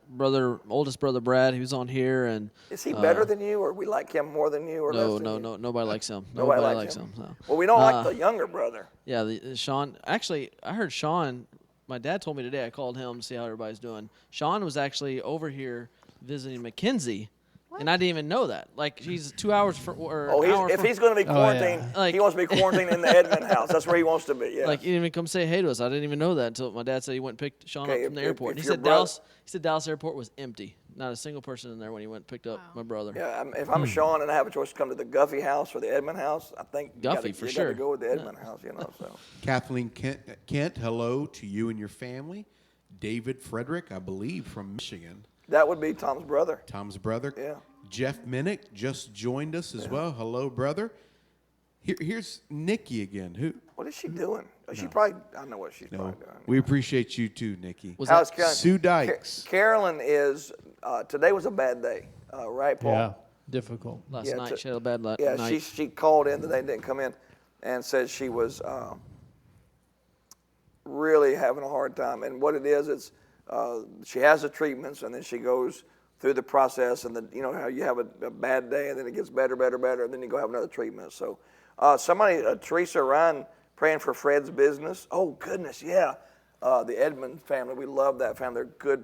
oldest brother Brad, he was on here, and Is he better than you, or we like him more than you, or less than you? no, nobody likes him. Nobody Nobody likes likes him. him. So. Well, we don't like the younger brother. Yeah, Sean. Actually, I heard Sean. My dad told me today. I called him to see how everybody's doing. Sean was actually over here visiting Mackenzie, and I didn't even know that. Like, he's 2 hours or an hour If from, he's going to be quarantined, Like- he wants to be quarantined in the Edmond house. That's where he wants to be. Yeah. like, he didn't even come say hey to us. I didn't even know that until my dad said he went and picked Sean Okay, up from the if- airport. if He your said brother- Dallas Airport was empty. Not a single person in there when he went and picked up my brother. Yeah, if I'm Sean and I have a choice to come to the Guffey house or the Edmond house, I think you Guffey, gotta, for you sure. got to go with the Edmond house, So Kathleen Kent, hello to you and your family. David Frederick, I believe, from Michigan. that would be Tom's brother. Tom's brother. Yeah. Jeff Minnick just joined us as well. Hello, brother. Here's Nikki again. Who? What is she doing? She probably. I know what she's No, probably doing. we appreciate you too, Nikki. Was How's that, Carolyn? Sue Dykes. Carolyn is. Today was a bad day, right, Paul? Yeah, difficult. last Yeah, night she had a bad night. Yeah, she called in today, didn't come in, and said she was really having a hard time. And what it is, it's she has the treatments, and then she goes through the process, and then you know how you have a bad day, and then it gets better, and then you go have another treatment. So somebody, Teresa Ryan, praying for Fred's business. Oh goodness, yeah, the Edmond family, we love that family. They're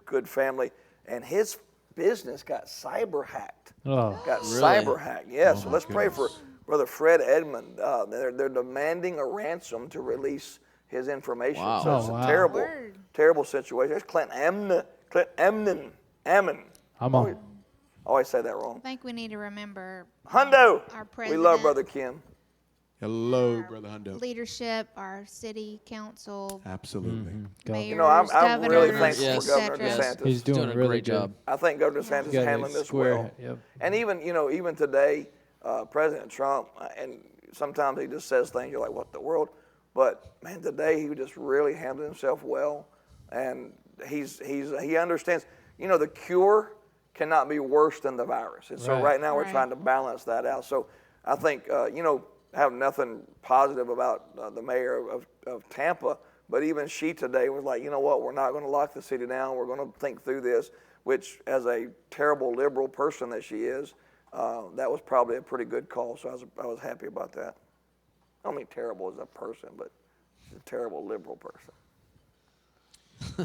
good family, and his business got cyber hacked. Oh, Got Really? cyber hacked. Yeah, so my let's pray for goodness. Brother Fred Edmond. They're demanding a ransom to release his information. Wow. So it's Oh, a wow. terrible situation. There's Clint Ammon. I'm on. Always say that wrong. I think we need to remember Hundo. our We president. love Brother Kim. Hello, Brother Hundo. leadership, our city council, Absolutely. mayors, You know, I'm really governors, thankful Yes. for Governor et cetera. DeSantis. He's doing, a really great good. job. I think Governor DeSantis is Got it handling this square, well. yep. And even today, President Trump, and sometimes he just says things you're like, what the world? But man, today he just really handled himself well, and he understands. You know, the cure cannot be worse than the virus, and so Right. right now we're Right. trying to balance that out. So I think have nothing positive about the mayor of Tampa, but even she today was like, you know what, we're not going to lock the city down. We're going to think through this, which as a terrible liberal person that she is, that was probably a pretty good call. So I was happy about that. I don't mean terrible as a person, but she's a terrible liberal person.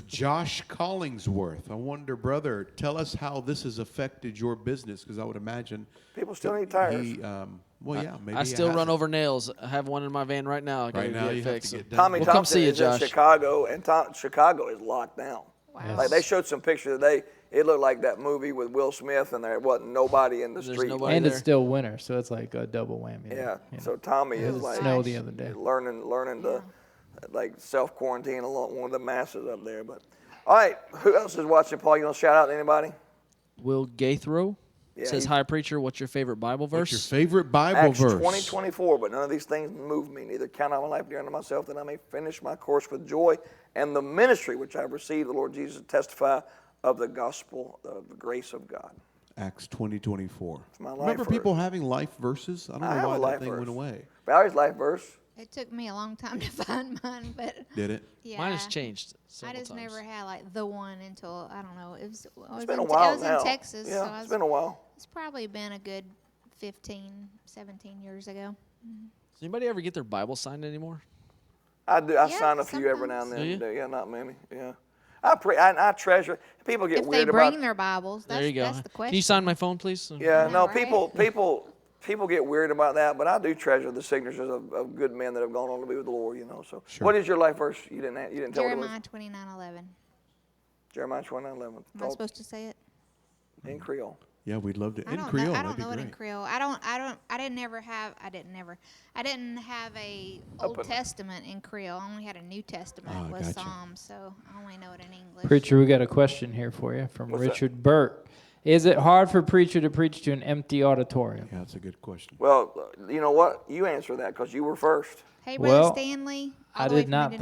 Josh Collingsworth. I wonder, brother, tell us how this has affected your business, because I would imagine People still need tires. he, well, yeah, maybe I he still run hasn't. over nails. I have one in my van right now. I gotta Right now, get you have fixed. to get done. Tommy We'll come Thompson see you, is in Josh. Chicago, and Chicago is locked down. Wow. Like they showed some pictures today. It looked like that movie with Will Smith, and there wasn't nobody in the There's street. nobody And there. it's still winter, so it's like a double whammy. there, Yeah. you know. So Tommy It is was like snow the other day. learning to like self quarantine along one of the masses up there. But all right, who else is watching? Paul, you want to shout out to anybody? Will Gaithrow Yeah, says, he- "Hi, preacher. What's your favorite Bible verse?" What's your favorite Bible Acts verse? 20:24. But none of these things move me. Neither count I my life dear unto myself, that I may finish my course with joy, and the ministry which I have received, the Lord Jesus, to testify of the gospel of the grace of God. Acts 20:24. my life Remember verse. people having life verses? I don't I know have why a that life thing verse. went away. Valerie's life verse. It took me a long time to find mine, but Did it? yeah. Mine has changed I several just times. never had like the one until I don't know. It was. It's been a while I was now. in Texas, Yeah, so it's been a while. it's probably been a good 15, 17 years ago. Does anybody ever get their Bible signed anymore? I do. I Yeah, sign a few every now and sometimes. then. Do you? Yeah, not many. Yeah. I pray. I treasure. People get If they weird bring about. their Bibles, that's, There you go. that's the question. Can you sign my phone, please? Yeah, no. Right. People get weird about that, but I do treasure the signatures of good men that have gone on to be with the Lord. You know. So, Sure. what is your life verse? You didn't tell what it was. Jeremiah 29:11. Jeremiah 29:11. Am I supposed to say it? In Creole. Yeah, we'd love to. I In don't Creole, know. I that'd don't be know it in great. Creole. I didn't have a Old Open. Testament in Creole. I only had a New Testament Ah, with gotcha. Psalms, so I only know it in English. Preacher, we got a question here for you from What's that? Richard Burke. Is it hard for a preacher to preach to an empty auditorium? Yeah, that's a good question. Well, you know what? You answer that because you were first. Hey, Brother Well, Stanley. I did not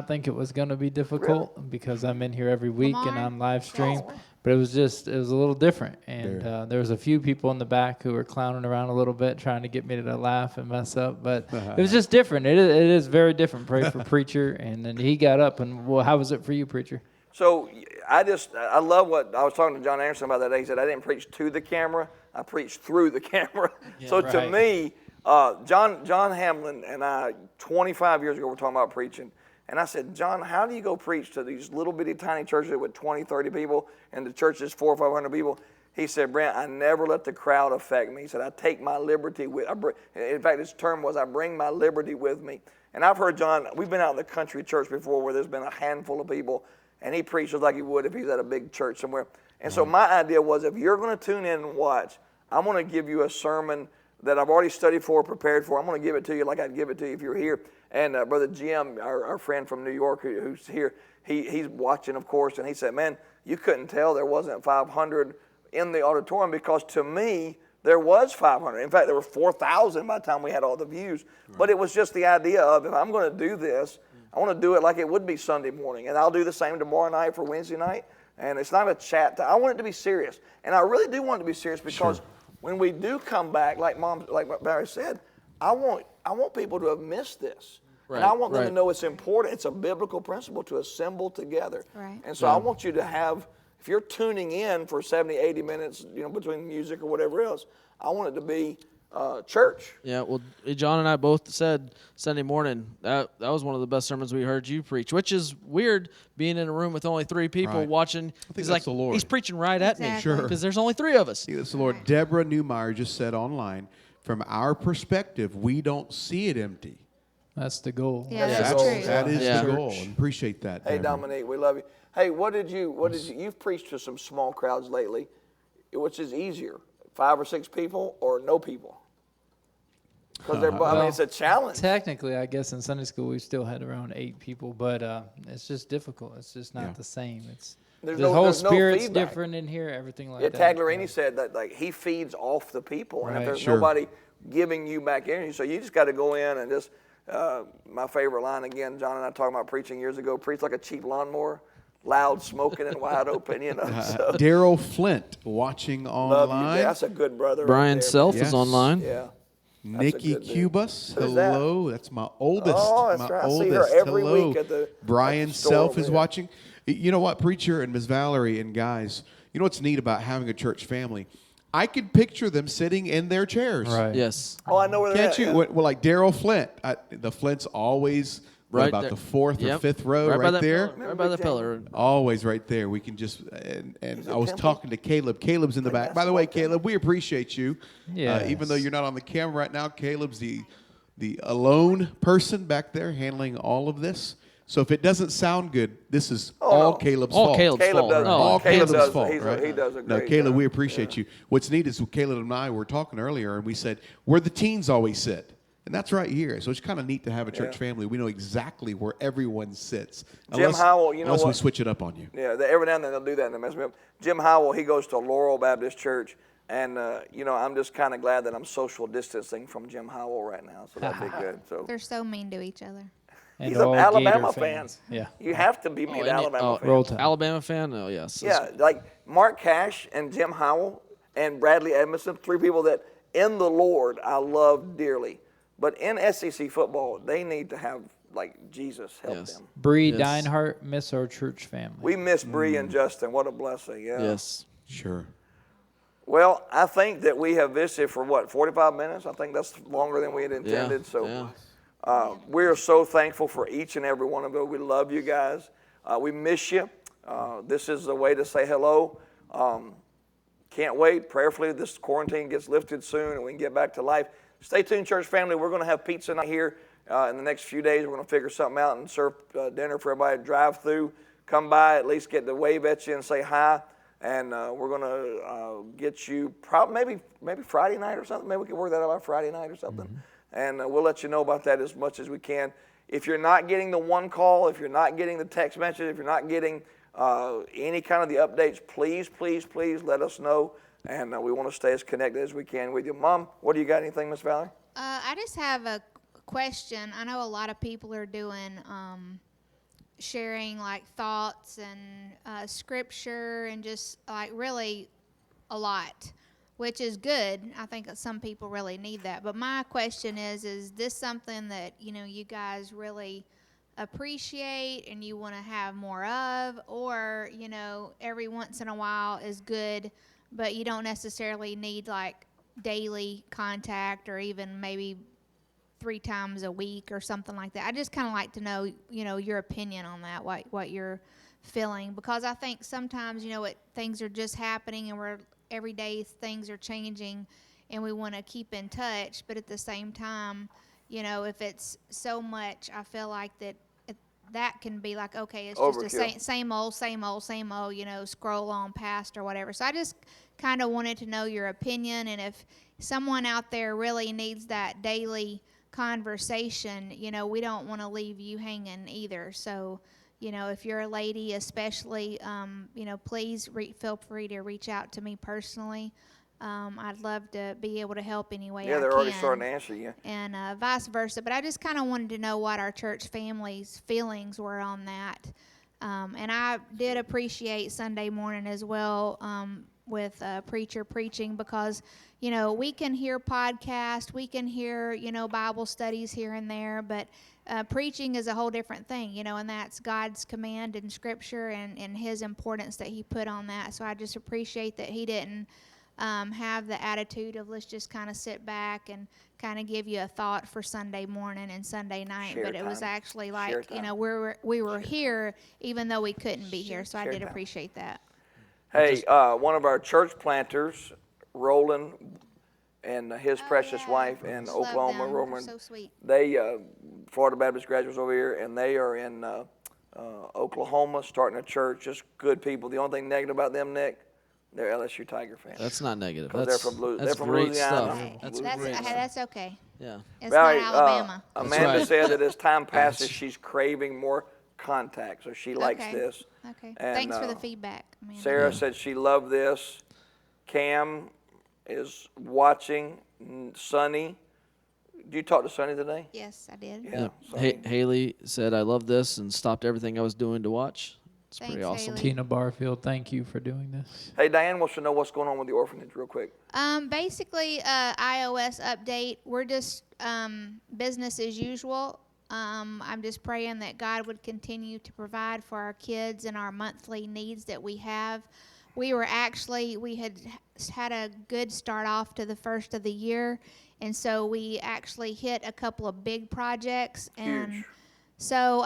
think it was going to be difficult because I'm in here every week and Lamar? on live stream. But it was a little different, and there was a few people in the back who were clowning around a little bit, trying to get me to laugh and mess up. But it was just different. It is very different. Pray for preacher, and then he got up. And well, how was it for you, preacher? So I love what I was talking to John Anderson about that day. He said I didn't preach to the camera, I preached through the camera. So to me, John Hamlin and I 25 years ago were talking about preaching. And I said, John, how do you go preach to these little bitty tiny churches with 20, 30 people, and the church is 400 or 500 people? He said, Brent, I never let the crowd affect me. He said, I take my liberty with. In fact, his term was, I bring my liberty with me. And I've heard John. We've been out in the country church before, where there's been a handful of people, and he preaches like he would if he's at a big church somewhere. And so my idea was, if you're going to tune in and watch, I'm going to give you a sermon that I've already studied for, prepared for. I'm going to give it to you like I'd give it to you if you were here. And Brother Jim, our friend from New York who's here, he's watching, of course, and he said, man, you couldn't tell there wasn't 500 in the auditorium, because to me, there was 500. In fact, there were 4,000 by the time we had all the views. Right. But it was just the idea of, if I'm going to do this, I want to do it like it would be Sunday morning. And I'll do the same tomorrow night for Wednesday night. And it's not a chat. I want it to be serious. And I really do want it to be serious, because when we do come back, like Barry said, I want people to have missed this. Right, and I want them to know it's important. It's a biblical principle to assemble together. Right. And so I want you to have, if you're tuning in for 70, 80 minutes, between music or whatever else, I want it to be church. Yeah, well, John and I both said Sunday morning that was one of the best sermons we heard you preach, which is weird, being in a room with only 3 people watching. I think that's the Lord. He's preaching right at me. Sure. Because there's only 3 of us. That's the Lord. Deborah Newmeyer just said online, from our perspective, we don't see it empty. That's the goal. Yeah, that's true. That is the goal. And appreciate that. Hey, Deborah. Dominique, we love you. Hey, you've preached to some small crowds lately. Which is easier, 5 or 6 people or no people? Because it's a challenge. Technically, I guess in Sunday school we still had around 8 people, but it's just difficult. It's just not the same. The whole spirit's different in here. Everything like that. Tagliarini said that he feeds off the people, and if there's nobody giving you back energy, so you just got to go in and just. My favorite line again, John and I talking about preaching years ago. Preach like a cheap lawnmower, loud, smoking, and wide open. So. Daryl Flint watching online. That's a good brother. Brian right Self is online. Yeah. Nikki Cubas, hello. That's my oldest. Oh, that's right. I see her every week at the Brian at the store Self is there. watching. You know what, preacher and Miss Valerie and guys, you know what's neat about having a church family? I could picture them sitting in their chairs. Right. Yes. Oh, I know where they're Can't at. you? Yeah. Well, like Daryl Flint. The Flint's always about there. the 4th or 5th row right there. Right by the pillar. Always right there. We can just, and I was talking to Caleb. Caleb's in the back. By the way, Caleb, we appreciate you. Yes. Even though you're not on the camera right now, Caleb's the alone person back there handling all of this. So if it doesn't sound good, this is all Caleb's fault. Caleb's fault. Does. All Caleb Caleb's does. fault, He right? does a great No, Caleb, job. we appreciate you. What's neat is Caleb and I were talking earlier, and we said, where the teens always sit. And that's right here. So it's kind of neat to have a church family. We know exactly where everyone sits. Jim Howell, unless we switch it up on you. Yeah, every now and then they'll do that and they mess me up. Jim Howell, he goes to Laurel Baptist Church. And, I'm just kind of glad that I'm social distancing from Jim Howell right now. So that'd be good. So They're so mean to each other. And he's an all Alabama Gator fan. fans. Yeah. You have to be mean to Alabama fan. Roll Tide. Alabama fan? Oh, yes. Yeah, like Mark Cash and Jim Howell and Bradley Edmondson, 3 people that in the Lord I love dearly. But in SEC football, they need to have, Jesus help them. Bree Dinehart, miss our church family. We miss Bree and Justin. What a blessing, yeah. Yes. Sure. Well, I think that we have visited for, 45 minutes? I think that's longer than we had intended. We are so thankful for each and every one of you. We love you guys. We miss you. This is a way to say hello. Can't wait. Prayerfully, this quarantine gets lifted soon and we can get back to life. Stay tuned, church family. We're going to have pizza night here in the next few days. We're going to figure something out and serve dinner for everybody to drive through. Come by, at least get to wave at you and say hi. And we're going to get you maybe Friday night or something. Maybe we can work that out by Friday night or something. Mm-hmm. And we'll let you know about that as much as we can. If you're not getting the one call, if you're not getting the text message, if you're not getting Any kind of the updates, please, please, please let us know. And we want to stay as connected as we can with you. Mom, what do you got? Anything, Miss Valerie? I just have a question. I know a lot of people are doing sharing like thoughts and scripture and just like really a lot, which is good. I think that some people really need that. But my question is this something that, you guys really appreciate and you want to have more of, or, every once in a while is good, but you don't necessarily need like daily contact or even maybe 3 times a week or something like that? I just kind of like to know, your opinion on that, what you're feeling, because I think sometimes, things are just happening and every day things are changing and we want to keep in touch, but at the same time, if it's so much, I feel like that can be like, okay, it's just Overkill. same old, scroll on past or whatever. So I just kind of wanted to know your opinion, and if someone out there really needs that daily conversation, we don't want to leave you hanging either. So, if you're a lady especially, please feel free to reach out to me personally. I'd love to be able to help any way I can. Yeah, they're already starting to answer you. And vice versa. But I just kind of wanted to know what our church family's feelings were on that. And I did appreciate Sunday morning as well with preacher preaching, because, we can hear podcasts, we can hear, Bible studies here and there, but preaching is a whole different thing, and that's God's command in Scripture and His importance that He put on that. So I just appreciate that He didn't have the attitude of let's just kind of sit back and kind of give you a thought for Sunday morning and Sunday night. Share But it was time. actually Share like, time. we were here even though we couldn't be here. So I Share did time. appreciate that. Hey, one of our church planters, Roland, and his precious wife in Just love Oklahoma, them. Roman, They're so sweet. they, Florida Baptist graduates over here, and they are in Oklahoma starting a church. Just good people. The only thing negative about them, Nick, they're LSU Tiger fans. That's not negative. 'Cause That's, they're from that's Louisiana. great stuff. Hey, That's that's, great hey, stuff. that's okay. Yeah. It's Valerie, not Alabama. Amanda right. said that as time passes, she's craving more contact, so she likes Okay. this. Okay. And, Thanks for the feedback, Amanda. Sarah said she loved this. Cam is watching. Sonny, did you talk to Sonny today? Yes, I did. Yeah. Haley said, I love this, and stopped everything I was doing to watch. It's pretty Thanks, awesome. Haley. Tina Barfield, thank you for doing this. Hey, Diane wants to know what's going on with the orphanage real quick. Basically, iOS update. We're just business as usual. I'm just praying that God would continue to provide for our kids and our monthly needs that we have. We had a good start off to the first of the year, and so we actually hit a couple of big projects. And Huge. so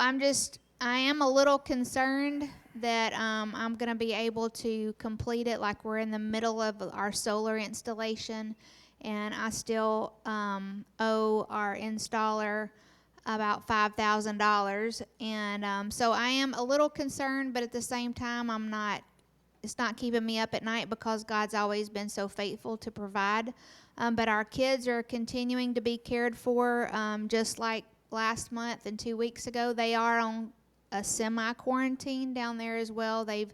I am a little concerned that I'm going to be able to complete it. Like, we're in the middle of our solar installation, and I still owe our installer about $5,000. And so I am a little concerned, but at the same time, it's not keeping me up at night, because God's always been so faithful to provide. But our kids are continuing to be cared for, just like last month and 2 weeks ago. They are on a semi-quarantine down there as well. They've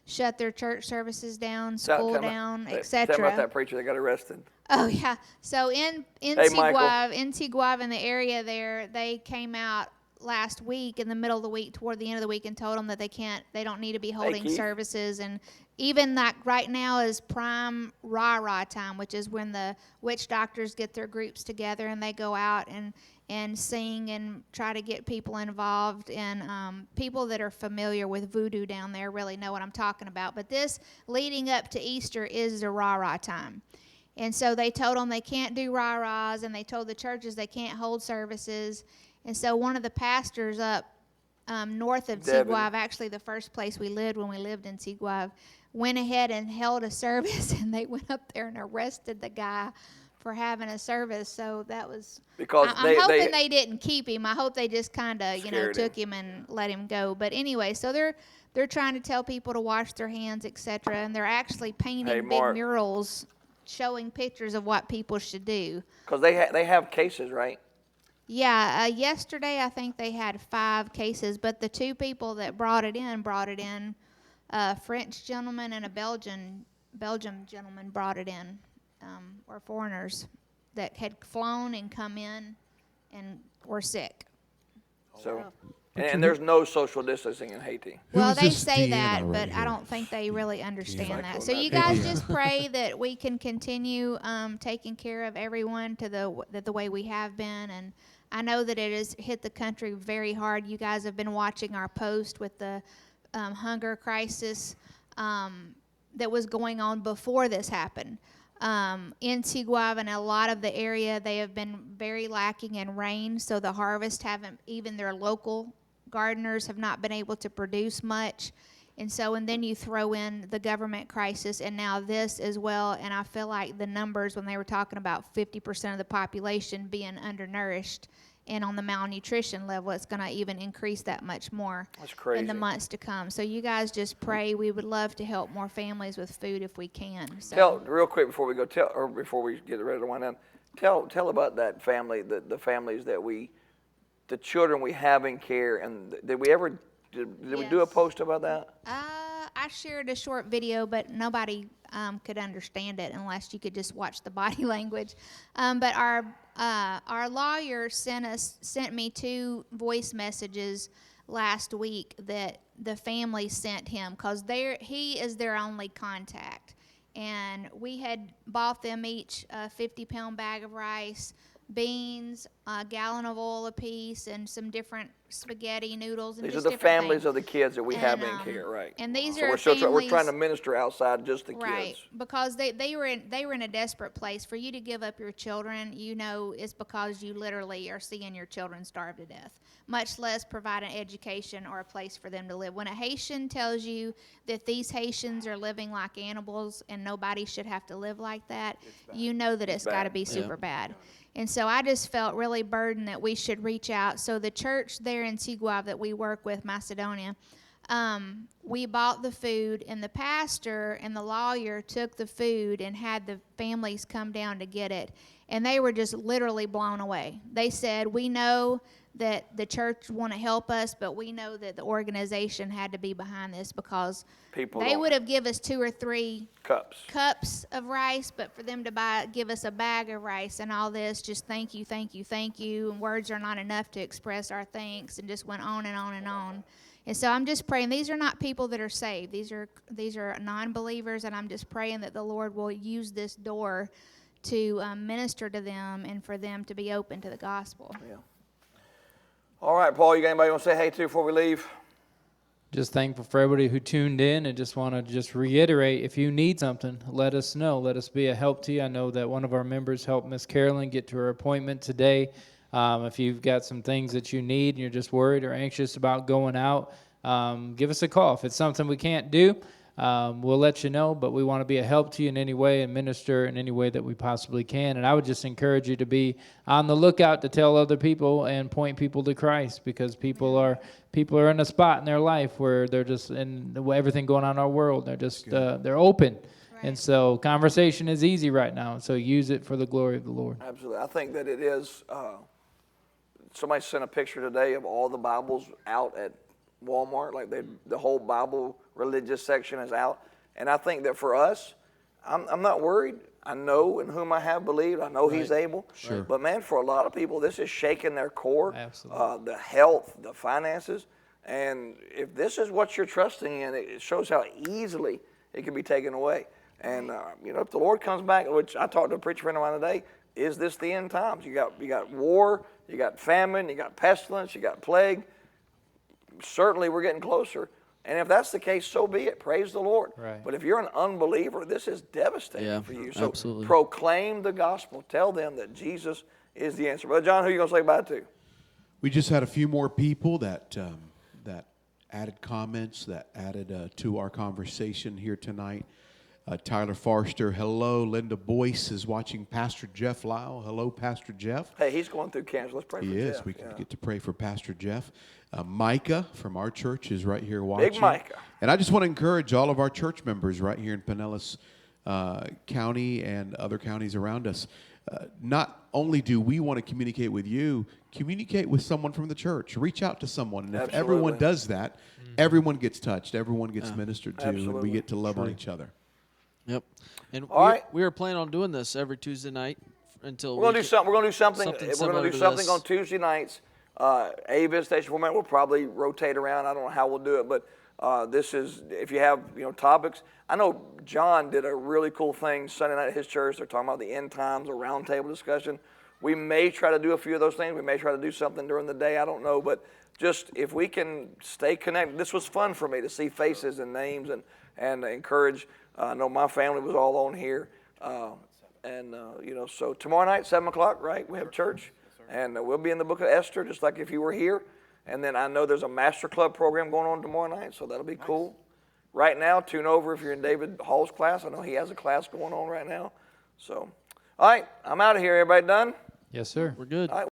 shut their church services down, school down, etc. Tell me about that preacher that got arrested. Oh, yeah. So in Tiguave, in the area there, they came out last week, in the middle of the week, toward the end of the week, and told them that they don't need to be holding Keith. services. And even like right now is prime rah-rah time, which is when the witch doctors get their groups together and they go out and sing and try to get people involved. And people that are familiar with voodoo down there really know what I'm talking about. But this leading up to Easter is the rah-rah time. And so they told them they can't do rah-rahs, and they told the churches they can't hold services. And so one of the pastors up north of Tiguave, actually the first place we lived when we lived in Tiguave, went ahead and held a service, and they went up there and arrested the guy for having a service. So that was, Because I'm hoping they didn't keep him. I hope they just kind of, took him and let him go. But anyway, so they're trying to tell people to wash their hands, etc. And they're actually painting big murals showing pictures of what people should do. Because they have cases, right? Yeah, yesterday I think they had 5 cases, but the 2 people that brought it in a French gentleman and a Belgium gentleman brought it in, or foreigners that had flown and come in and were sick. So, and there's no social distancing in Haiti. Well, is they this say Deanna that, right but I here? don't think they really understand that. So Deanna. you guys just pray that we can continue taking care of everyone the way we have been. And I know that it has hit the country very hard. You guys have been watching our post with the hunger crisis that was going on before this happened. In Tiguava and a lot of the area, they have been very lacking in rain, so the harvest haven't, even their local gardeners have not been able to produce much. And then you throw in the government crisis and now this as well, and I feel like the numbers when they were talking about 50% of the population being undernourished and on the malnutrition level, it's going to even increase that much more. That's crazy. In the months to come. So you guys just pray. We would love to help more families with food if we can. So. Tell real quick before we go. Before we get ready to wind down. Tell about that family. The families that the children we have in care. And did we do a post about that? I shared a short video, but nobody could understand it unless you could just watch the body language. But our lawyer sent me 2 voice messages last week that the family sent him because he is their only contact. And we had bought them each a 50-pound bag of rice, beans, a gallon of oil apiece, and some different spaghetti noodles. And These just are the different families things. of the kids that we have in And, care, right? and these so are we're families, trying to minister outside just the right, kids. because they were in a desperate place. For you to give up your children, it's because you literally are seeing your children starve to death, much less provide an education or a place for them to live. When a Haitian tells you that these Haitians are living like animals and nobody should have to live like that, you know that it's got to be super bad. And so I just felt really burdened that we should reach out. So the church there in Tiguava that we work with, Macedonia, we bought the food, and the pastor and the lawyer took the food and had the families come down to get it. And they were just literally blown away. They said, we know that the church want to help us, but we know that the organization had to be behind this because they would have given us 2 or 3 cups of rice, but for them to give us a bag of rice and all this, just thank you, thank you, thank you, and words are not enough to express our thanks, and just went on and on and on. And so I'm just praying. These are not people that are saved. These are non-believers, and I'm just praying that the Lord will use this door to minister to them and for them to be open to the gospel. Yeah. All right, Paul, you got anybody you want to say hey to before we leave? Just thankful for everybody who tuned in, and just want to reiterate, if you need something, let us know. Let us be a help to you. I know that one of our members helped Miss Carolyn get to her appointment today. If you've got some things that you need and you're just worried or anxious about going out, give us a call. If it's something we can't do, we'll let you know, but we want to be a help to you in any way and minister in any way that we possibly can. And I would just encourage you to be on the lookout to tell other people and point people to Christ, because people are in a spot in their life where they're just in everything going on in our world. They're just they're open. Right. And so conversation is easy right now. So use it for the glory of the Lord. Absolutely. I think that it is. Somebody sent a picture today of all the Bibles out at Walmart, like the whole Bible religious section is out. And I think that for us, I'm not worried. I know in whom I have believed. I know He's able. Sure. But man, for a lot of people, this is shaking their core. Absolutely. The health, the finances. And if this is what you're trusting in, it shows how easily it can be taken away. And if the Lord comes back, which I talked to a preacher friend of mine today, is this the end times? You got war, you got famine, you got pestilence, you got plague. Certainly we're getting closer. And if that's the case, so be it. Praise the Lord. Right. But if you're an unbeliever, this is devastating for you. So absolutely. Proclaim the gospel. Tell them that Jesus is the answer. Brother John, who are you going to say bye to? We just had a few more people that added comments, that added to our conversation here tonight. Tyler Forster, hello. Linda Boyce is watching. Pastor Jeff Lyle, hello, Pastor Jeff. Hey, he's going through cancer. Let's pray for Jeff. He is. We can get to pray for Pastor Jeff. Micah from our church is right here watching. Big Micah. And I just want to encourage all of our church members right here in Pinellas County and other counties around us. not only do we want to communicate with you, communicate with someone from the church. Reach out to someone. And if everyone Absolutely. does that, everyone gets touched, everyone gets ministered to, and we Absolutely. get to love on each other. Yep. And All right. we were planning on doing this every Tuesday night until We're gonna do something. We're gonna do something. something We're similar gonna do to something this. on Tuesday nights. A visitation format will probably rotate around. I don't know how we'll do it, but this is if you have topics. I know John did a really cool thing Sunday night at his church. They're talking about the end times, a roundtable discussion. We may try to do a few of those things. We may try to do something during the day. I don't know, but just if we can stay connected. This was fun for me to see faces and names and encourage. I know my family was all on here. So tomorrow night, 7 o'clock, right? We have church, and we'll be in the book of Esther, just like if you were here. And then I know there's a Master Club program going on tomorrow night, so that'll be cool. Right now, tune over if you're in David Hall's class. I know he has a class going on right now. So, all right, I'm out of here. Everybody done? Yes, sir. We're good. All right.